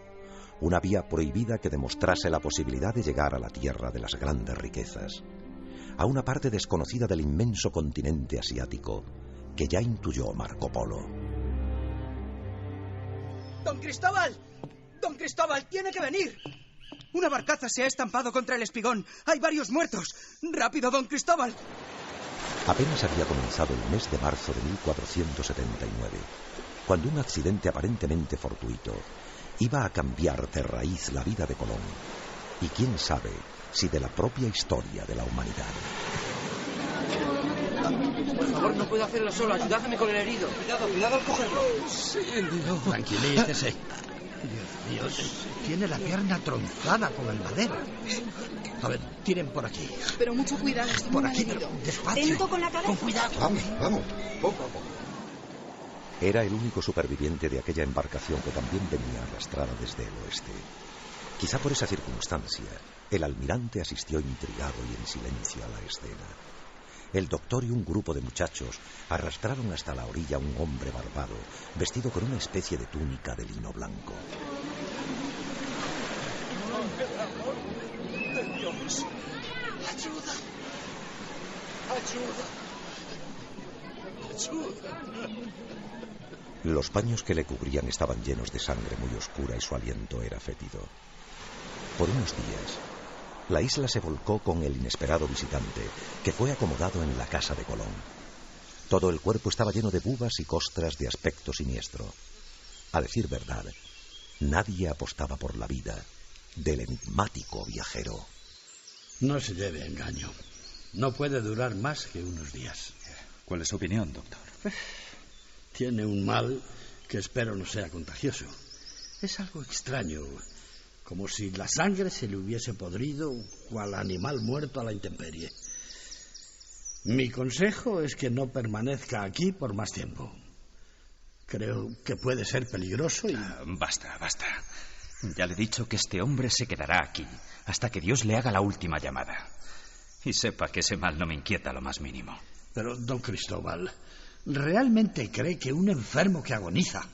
una vía prohibida que demostrase la posibilidad de llegar a la tierra de las grandes riquezas, a una parte desconocida del inmenso continente asiático que ya intuyó Marco Polo. ¡Don Cristóbal! ¡Don Cristóbal, tiene que venir! Una barcaza se ha estampado contra el espigón. Hay varios muertos. ¡Rápido, don Cristóbal! Apenas había comenzado el mes de marzo de 1479, cuando un accidente aparentemente fortuito iba a cambiar de raíz la vida de Colón, y quién sabe si de la propia historia de la humanidad. Por favor, no puedo hacerlo solo. Ayúdame con el herido. Cuidado al cogerlo. Sí, Dios. Tranquilícese. Dios, tiene la pierna tronzada con el madero. A ver, tiren por aquí. Pero mucho cuidado, estoy por muy aquí, malherido. despacio. Lento con la cabeza. Con cuidado. Vamos, poco a poco. Era el único superviviente de aquella embarcación que también venía arrastrada desde el oeste. Quizá por esa circunstancia, el almirante asistió intrigado y en silencio a la escena. El doctor y un grupo de muchachos arrastraron hasta la orilla a un hombre barbado, vestido con una especie de túnica de lino blanco. Dios. ¡Ayuda! Los paños que le cubrían estaban llenos de sangre muy oscura y su aliento era fétido. Por unos días, la isla se volcó con el inesperado visitante, que fue acomodado en la casa de Colón. Todo el cuerpo estaba lleno de bubas y costras de aspecto siniestro. A decir verdad, nadie apostaba por la vida del enigmático viajero. No se lleve a engaño. No puede durar más que unos días. ¿Cuál es su opinión, doctor? Tiene un mal que espero no sea contagioso. Es algo extraño, como si la sangre se le hubiese podrido cual animal muerto a la intemperie. Mi consejo es que no permanezca aquí por más tiempo. Creo que puede ser peligroso y... Basta. Ya le he dicho que este hombre se quedará aquí hasta que Dios le haga la última llamada. Y sepa que ese mal no me inquieta lo más mínimo. Pero, don Cristóbal, ¿realmente cree que un enfermo que agoniza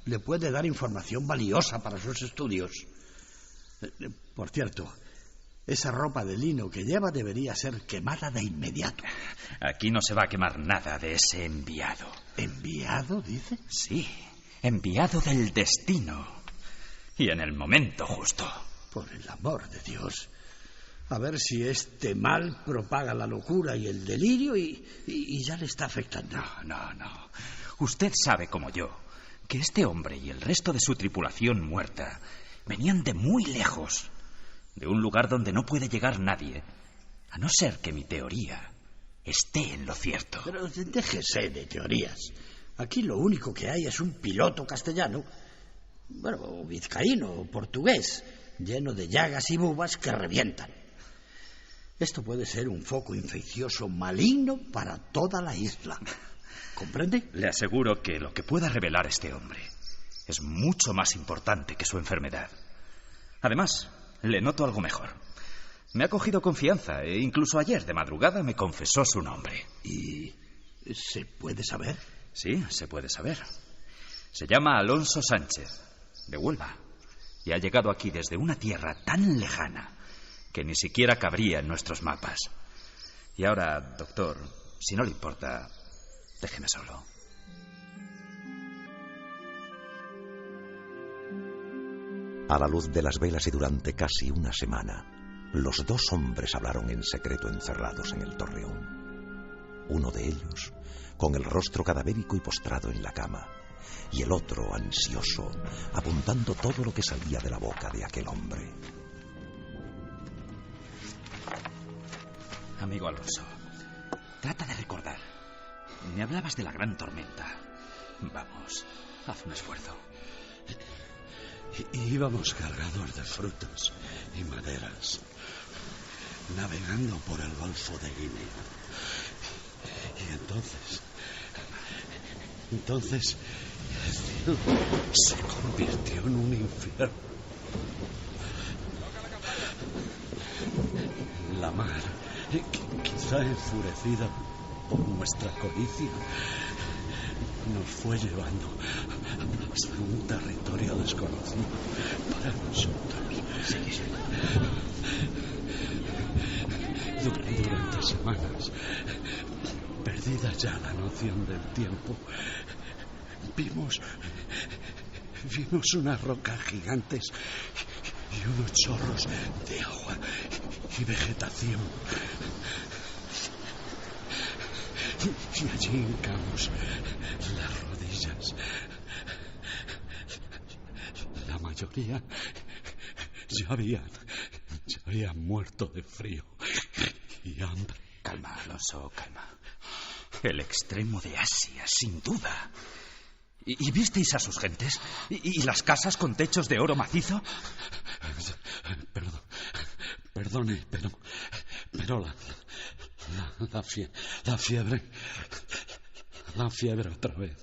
le puede dar información valiosa para sus estudios? Por cierto, esa ropa de lino que lleva debería ser quemada de inmediato. Aquí no se va a quemar nada de ese enviado. ¿Enviado, dice? Sí, enviado del destino. Y en el momento justo. Por el amor de Dios. A ver si este mal propaga la locura y el delirio y ya le está afectando. No. Usted sabe como yo que este hombre y el resto de su tripulación muerta venían de muy lejos, de un lugar donde no puede llegar nadie, a no ser que mi teoría esté en lo cierto. Pero déjese de teorías. Aquí lo único que hay es un piloto castellano, o vizcaíno o portugués, lleno de llagas y bubas que revientan. Esto puede ser un foco infeccioso maligno para toda la isla. ¿Comprende? Le aseguro que lo que pueda revelar este hombre es mucho más importante que su enfermedad. Además, le noto algo mejor. Me ha cogido confianza e incluso ayer de madrugada me confesó su nombre. ¿Y se puede saber? Sí, se puede saber. Se llama Alonso Sánchez, de Huelva, y ha llegado aquí desde una tierra tan lejana que ni siquiera cabría en nuestros mapas. Y ahora, doctor, si no le importa, déjeme solo. A la luz de las velas y durante casi una semana, los dos hombres hablaron en secreto encerrados en el torreón. Uno de ellos, con el rostro cadavérico y postrado en la cama, y el otro, ansioso, apuntando todo lo que salía de la boca de aquel hombre. Amigo Alonso, trata de recordar. Me hablabas de la gran tormenta. Vamos, haz un esfuerzo. Íbamos cargados de frutas y maderas. navegando por el Golfo de Guinea. Y entonces el cielo se convirtió en un infierno. La mar, quizá enfurecida por nuestra codicia, nos fue llevando hasta un territorio desconocido para nosotros. Durante semanas, perdida ya la noción del tiempo, vimos unas rocas gigantes y unos chorros de agua y vegetación. Y allí hincamos las rodillas. La mayoría ya habían muerto de frío y hambre. Calma, Alonso, calma. El extremo de Asia, sin duda. ¿Y visteis a sus gentes? ¿Y las casas con techos de oro macizo? Perdone, pero la fiebre otra vez.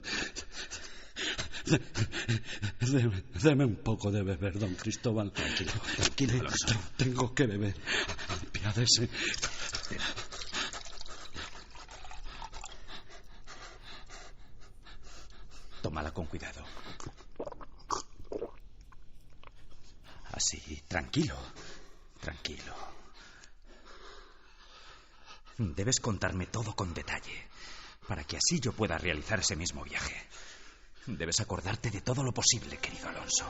Deme un poco de beber, don Cristóbal. Tranquilo. Tengo que beber. Apiádese. Tómala con cuidado. Así, tranquilo. Debes contarme todo con detalle, para que así yo pueda realizar ese mismo viaje. Debes acordarte de todo lo posible, querido Alonso.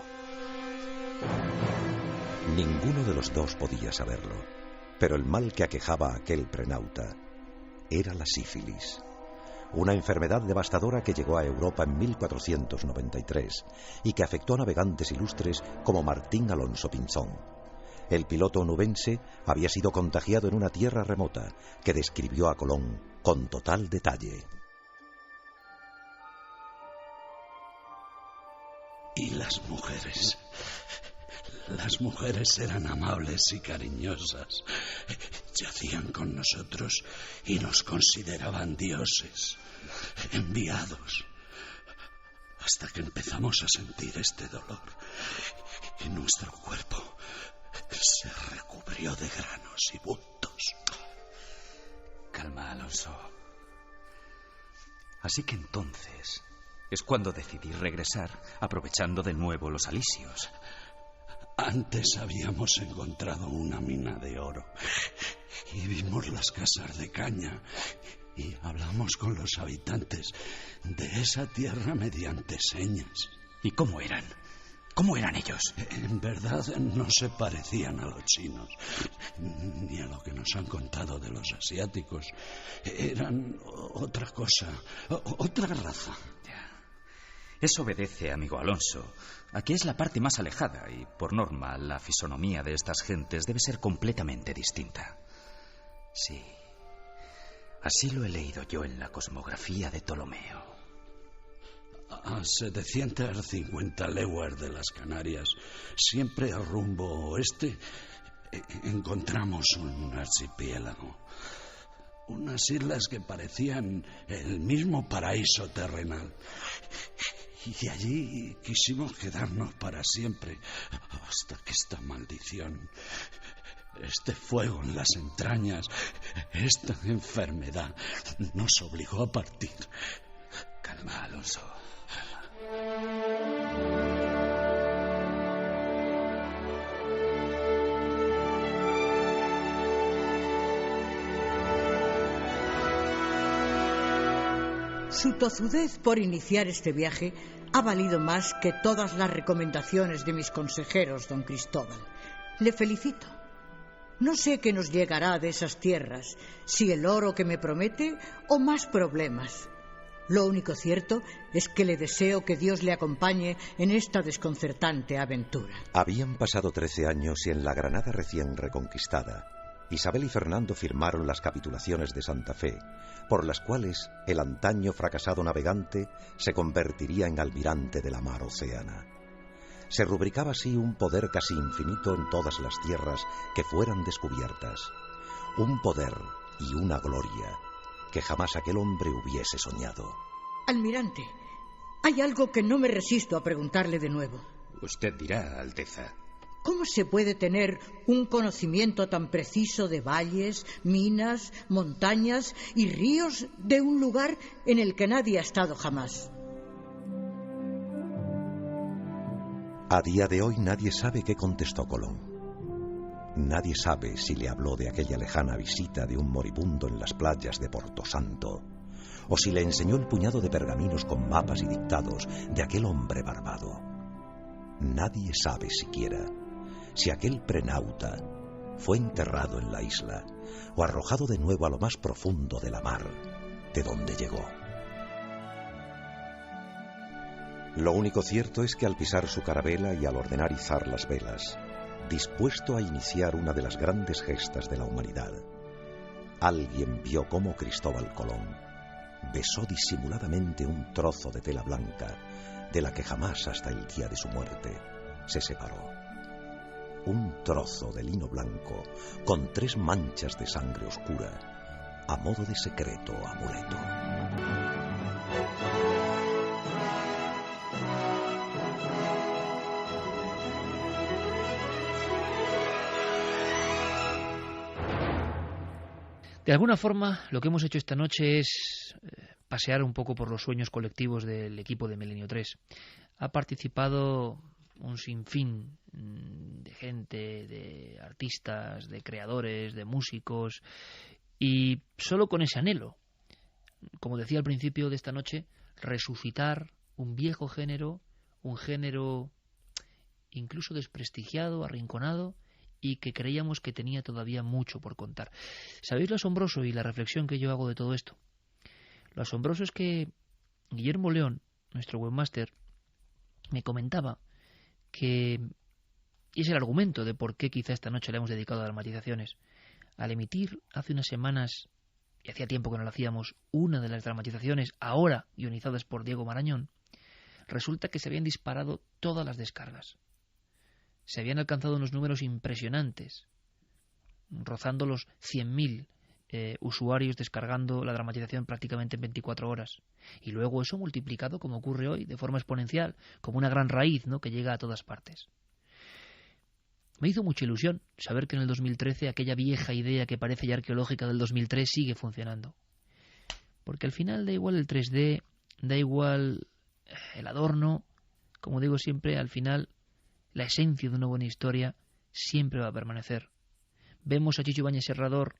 Ninguno de los dos podía saberlo, pero el mal que aquejaba a aquel prenauta era la sífilis, una enfermedad devastadora que llegó a Europa en 1493 y que afectó a navegantes ilustres como Martín Alonso Pinzón. El piloto onubense había sido contagiado en una tierra remota que describió a Colón con total detalle. Y las mujeres eran amables y cariñosas. Yacían con nosotros y nos consideraban dioses, enviados. Hasta que empezamos a sentir este dolor y nuestro cuerpo se recubrió de granos y bultos. Calma, Alonso. Así que entonces es cuando decidí regresar, aprovechando de nuevo los alisios. Antes habíamos encontrado una mina de oro y vimos las casas de caña y hablamos con los habitantes de esa tierra mediante señas. ¿Y cómo eran? ¿Cómo eran ellos? En verdad no se parecían a los chinos, ni a lo que nos han contado de los asiáticos. Eran otra cosa, otra raza. Eso obedece, amigo Alonso, a que es la parte más alejada y, por norma, la fisonomía de estas gentes debe ser completamente distinta. Sí, así lo he leído yo en la cosmografía de Ptolomeo. A 750 leguas de las Canarias, siempre al rumbo oeste, encontramos un archipiélago. Unas islas que parecían el mismo paraíso terrenal. Y allí quisimos quedarnos para siempre, hasta que esta maldición, este fuego en las entrañas, esta enfermedad, nos obligó a partir. Calma, Alonso. Su tozudez por iniciar este viaje ha valido más que todas las recomendaciones de mis consejeros, don Cristóbal. Le felicito. No sé qué nos llegará de esas tierras, si el oro que me promete o más problemas. Lo único cierto es que le deseo que Dios le acompañe en esta desconcertante aventura. Habían pasado 13 años y en la Granada recién reconquistada, Isabel y Fernando firmaron las capitulaciones de Santa Fe, por las cuales el antaño fracasado navegante se convertiría en almirante de la mar océana. Se rubricaba así un poder casi infinito en todas las tierras que fueran descubiertas, un poder y una gloria que jamás aquel hombre hubiese soñado. Almirante, hay algo que no me resisto a preguntarle de nuevo. Usted dirá, Alteza. ¿Cómo se puede tener un conocimiento tan preciso de valles, minas, montañas y ríos de un lugar en el que nadie ha estado jamás? A día de hoy nadie sabe qué contestó Colón. Nadie sabe si le habló de aquella lejana visita de un moribundo en las playas de Porto Santo, o si le enseñó el puñado de pergaminos con mapas y dictados de aquel hombre barbado. Nadie sabe siquiera si aquel prenauta fue enterrado en la isla o arrojado de nuevo a lo más profundo de la mar, de donde llegó. Lo único cierto es que al pisar su carabela y al ordenar izar las velas, dispuesto a iniciar una de las grandes gestas de la humanidad, alguien vio cómo Cristóbal Colón besó disimuladamente un trozo de tela blanca de la que jamás hasta el día de su muerte se separó. Un trozo de lino blanco con 3 manchas de sangre oscura a modo de secreto amuleto. De alguna forma, lo que hemos hecho esta noche es pasear un poco por los sueños colectivos del equipo de Milenio 3. Ha participado un sinfín de gente, de artistas, de creadores, de músicos, y solo con ese anhelo, como decía al principio de esta noche, resucitar un viejo género, un género incluso desprestigiado, arrinconado, y que creíamos que tenía todavía mucho por contar. ¿Sabéis lo asombroso y la reflexión que yo hago de todo esto? Lo asombroso es que Guillermo León, nuestro webmaster, me comentaba que, y es el argumento de por qué quizá esta noche le hemos dedicado a dramatizaciones, al emitir hace unas semanas, y hacía tiempo que no lo hacíamos, una de las dramatizaciones ahora guionizadas por Diego Marañón, resulta que se habían disparado todas las descargas. Se habían alcanzado unos números impresionantes, rozando los 100.000 usuarios descargando la dramatización prácticamente en 24 horas. Y luego eso multiplicado, como ocurre hoy, de forma exponencial, como una gran raíz, ¿no?, que llega a todas partes. Me hizo mucha ilusión saber que en el 2013 aquella vieja idea que parece ya arqueológica del 2003 sigue funcionando. Porque al final da igual el 3D, da igual el adorno, como digo siempre, al final la esencia de una buena historia siempre va a permanecer. Vemos a Chicho Ibáñez Serrador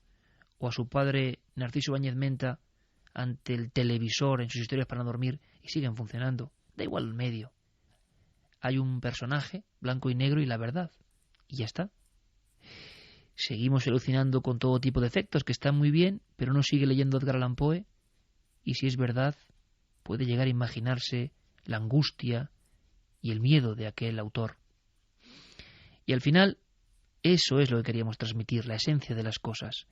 o a su padre Narciso Ibáñez Menta ante el televisor en sus historias para no dormir y siguen funcionando. Da igual el medio. Hay un personaje, blanco y negro, y la verdad. Y ya está. Seguimos alucinando con todo tipo de efectos que están muy bien, pero uno sigue leyendo Edgar Allan Poe y si es verdad puede llegar a imaginarse la angustia y el miedo de aquel autor. Y al final, eso es lo que queríamos transmitir, la esencia de las cosas.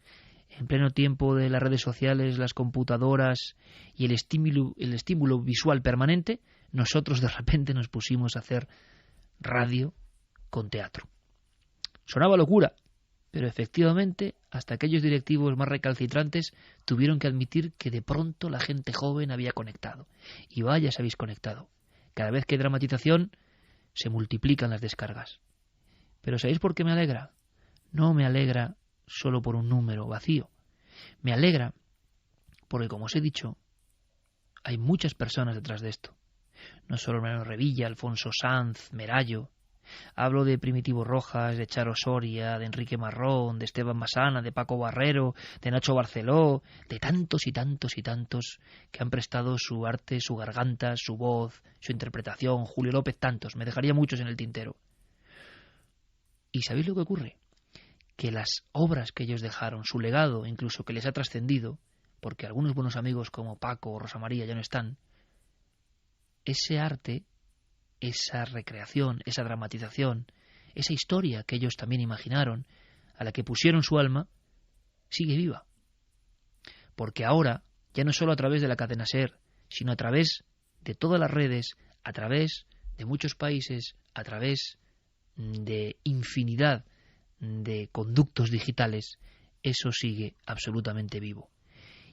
En pleno tiempo de las redes sociales, las computadoras y el estímulo visual permanente, nosotros de repente nos pusimos a hacer radio con teatro. Sonaba locura, pero efectivamente hasta aquellos directivos más recalcitrantes tuvieron que admitir que de pronto la gente joven había conectado. Y vaya, se habéis conectado. Cada vez que hay dramatización se multiplican las descargas. Pero ¿sabéis por qué me alegra? No me alegra solo por un número vacío. Me alegra porque, como os he dicho, hay muchas personas detrás de esto. No solo Mariano Revilla, Alfonso Sanz, Merallo. Hablo de Primitivo Rojas, de Charo Soria, de Enrique Marrón, de Esteban Masana, de Paco Barrero, de Nacho Barceló, de tantos y tantos y tantos que han prestado su arte, su garganta, su voz, su interpretación. Julio López, tantos. Me dejaría muchos en el tintero. ¿Y sabéis lo que ocurre? Que las obras que ellos dejaron, su legado, incluso que les ha trascendido, porque algunos buenos amigos como Paco o Rosa María ya no están, ese arte, esa recreación, esa dramatización, esa historia que ellos también imaginaron, a la que pusieron su alma, sigue viva. Porque ahora, ya no solo a través de la cadena SER, sino a través de todas las redes, a través de muchos países, a través de infinidad de conductos digitales, eso sigue absolutamente vivo.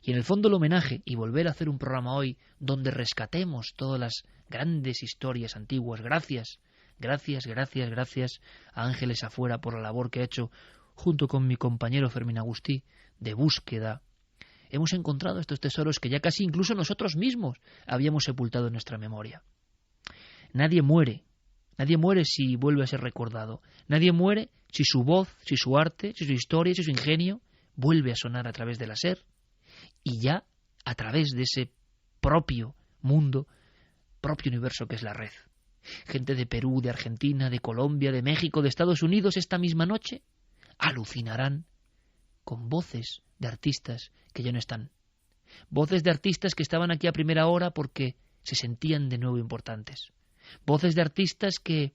Y en el fondo el homenaje, y volver a hacer un programa hoy donde rescatemos todas las grandes historias antiguas, gracias a Ángeles Afuera por la labor que ha hecho junto con mi compañero Fermín Agustí de búsqueda. Hemos encontrado estos tesoros que ya casi incluso nosotros mismos habíamos sepultado en nuestra memoria. Nadie muere si vuelve a ser recordado. Nadie muere si su voz, si su arte, si su historia, si su ingenio vuelve a sonar a través de la SER. Y ya a través de ese propio mundo, propio universo que es la red. Gente de Perú, de Argentina, de Colombia, de México, de Estados Unidos, esta misma noche alucinarán con voces de artistas que ya no están. Voces de artistas que estaban aquí a primera hora porque se sentían de nuevo importantes. Voces de artistas que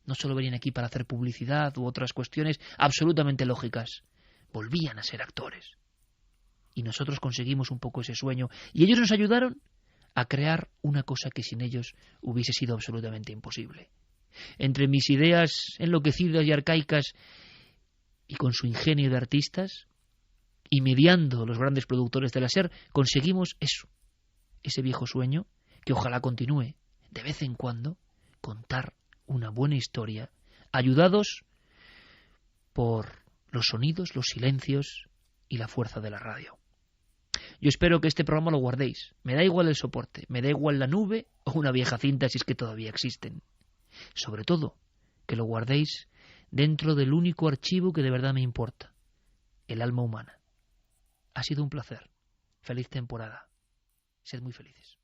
no solo venían aquí para hacer publicidad u otras cuestiones absolutamente lógicas, volvían a ser actores. Y nosotros conseguimos un poco ese sueño. Y ellos nos ayudaron a crear una cosa que sin ellos hubiese sido absolutamente imposible. Entre mis ideas enloquecidas y arcaicas y con su ingenio de artistas, y mediando los grandes productores de la SER, conseguimos eso, ese viejo sueño, que ojalá continúe, de vez en cuando, contar una buena historia, ayudados por los sonidos, los silencios y la fuerza de la radio. Yo espero que este programa lo guardéis. Me da igual el soporte, me da igual la nube o una vieja cinta si es que todavía existen. Sobre todo, que lo guardéis dentro del único archivo que de verdad me importa, el alma humana. Ha sido un placer. Feliz temporada. Sed muy felices.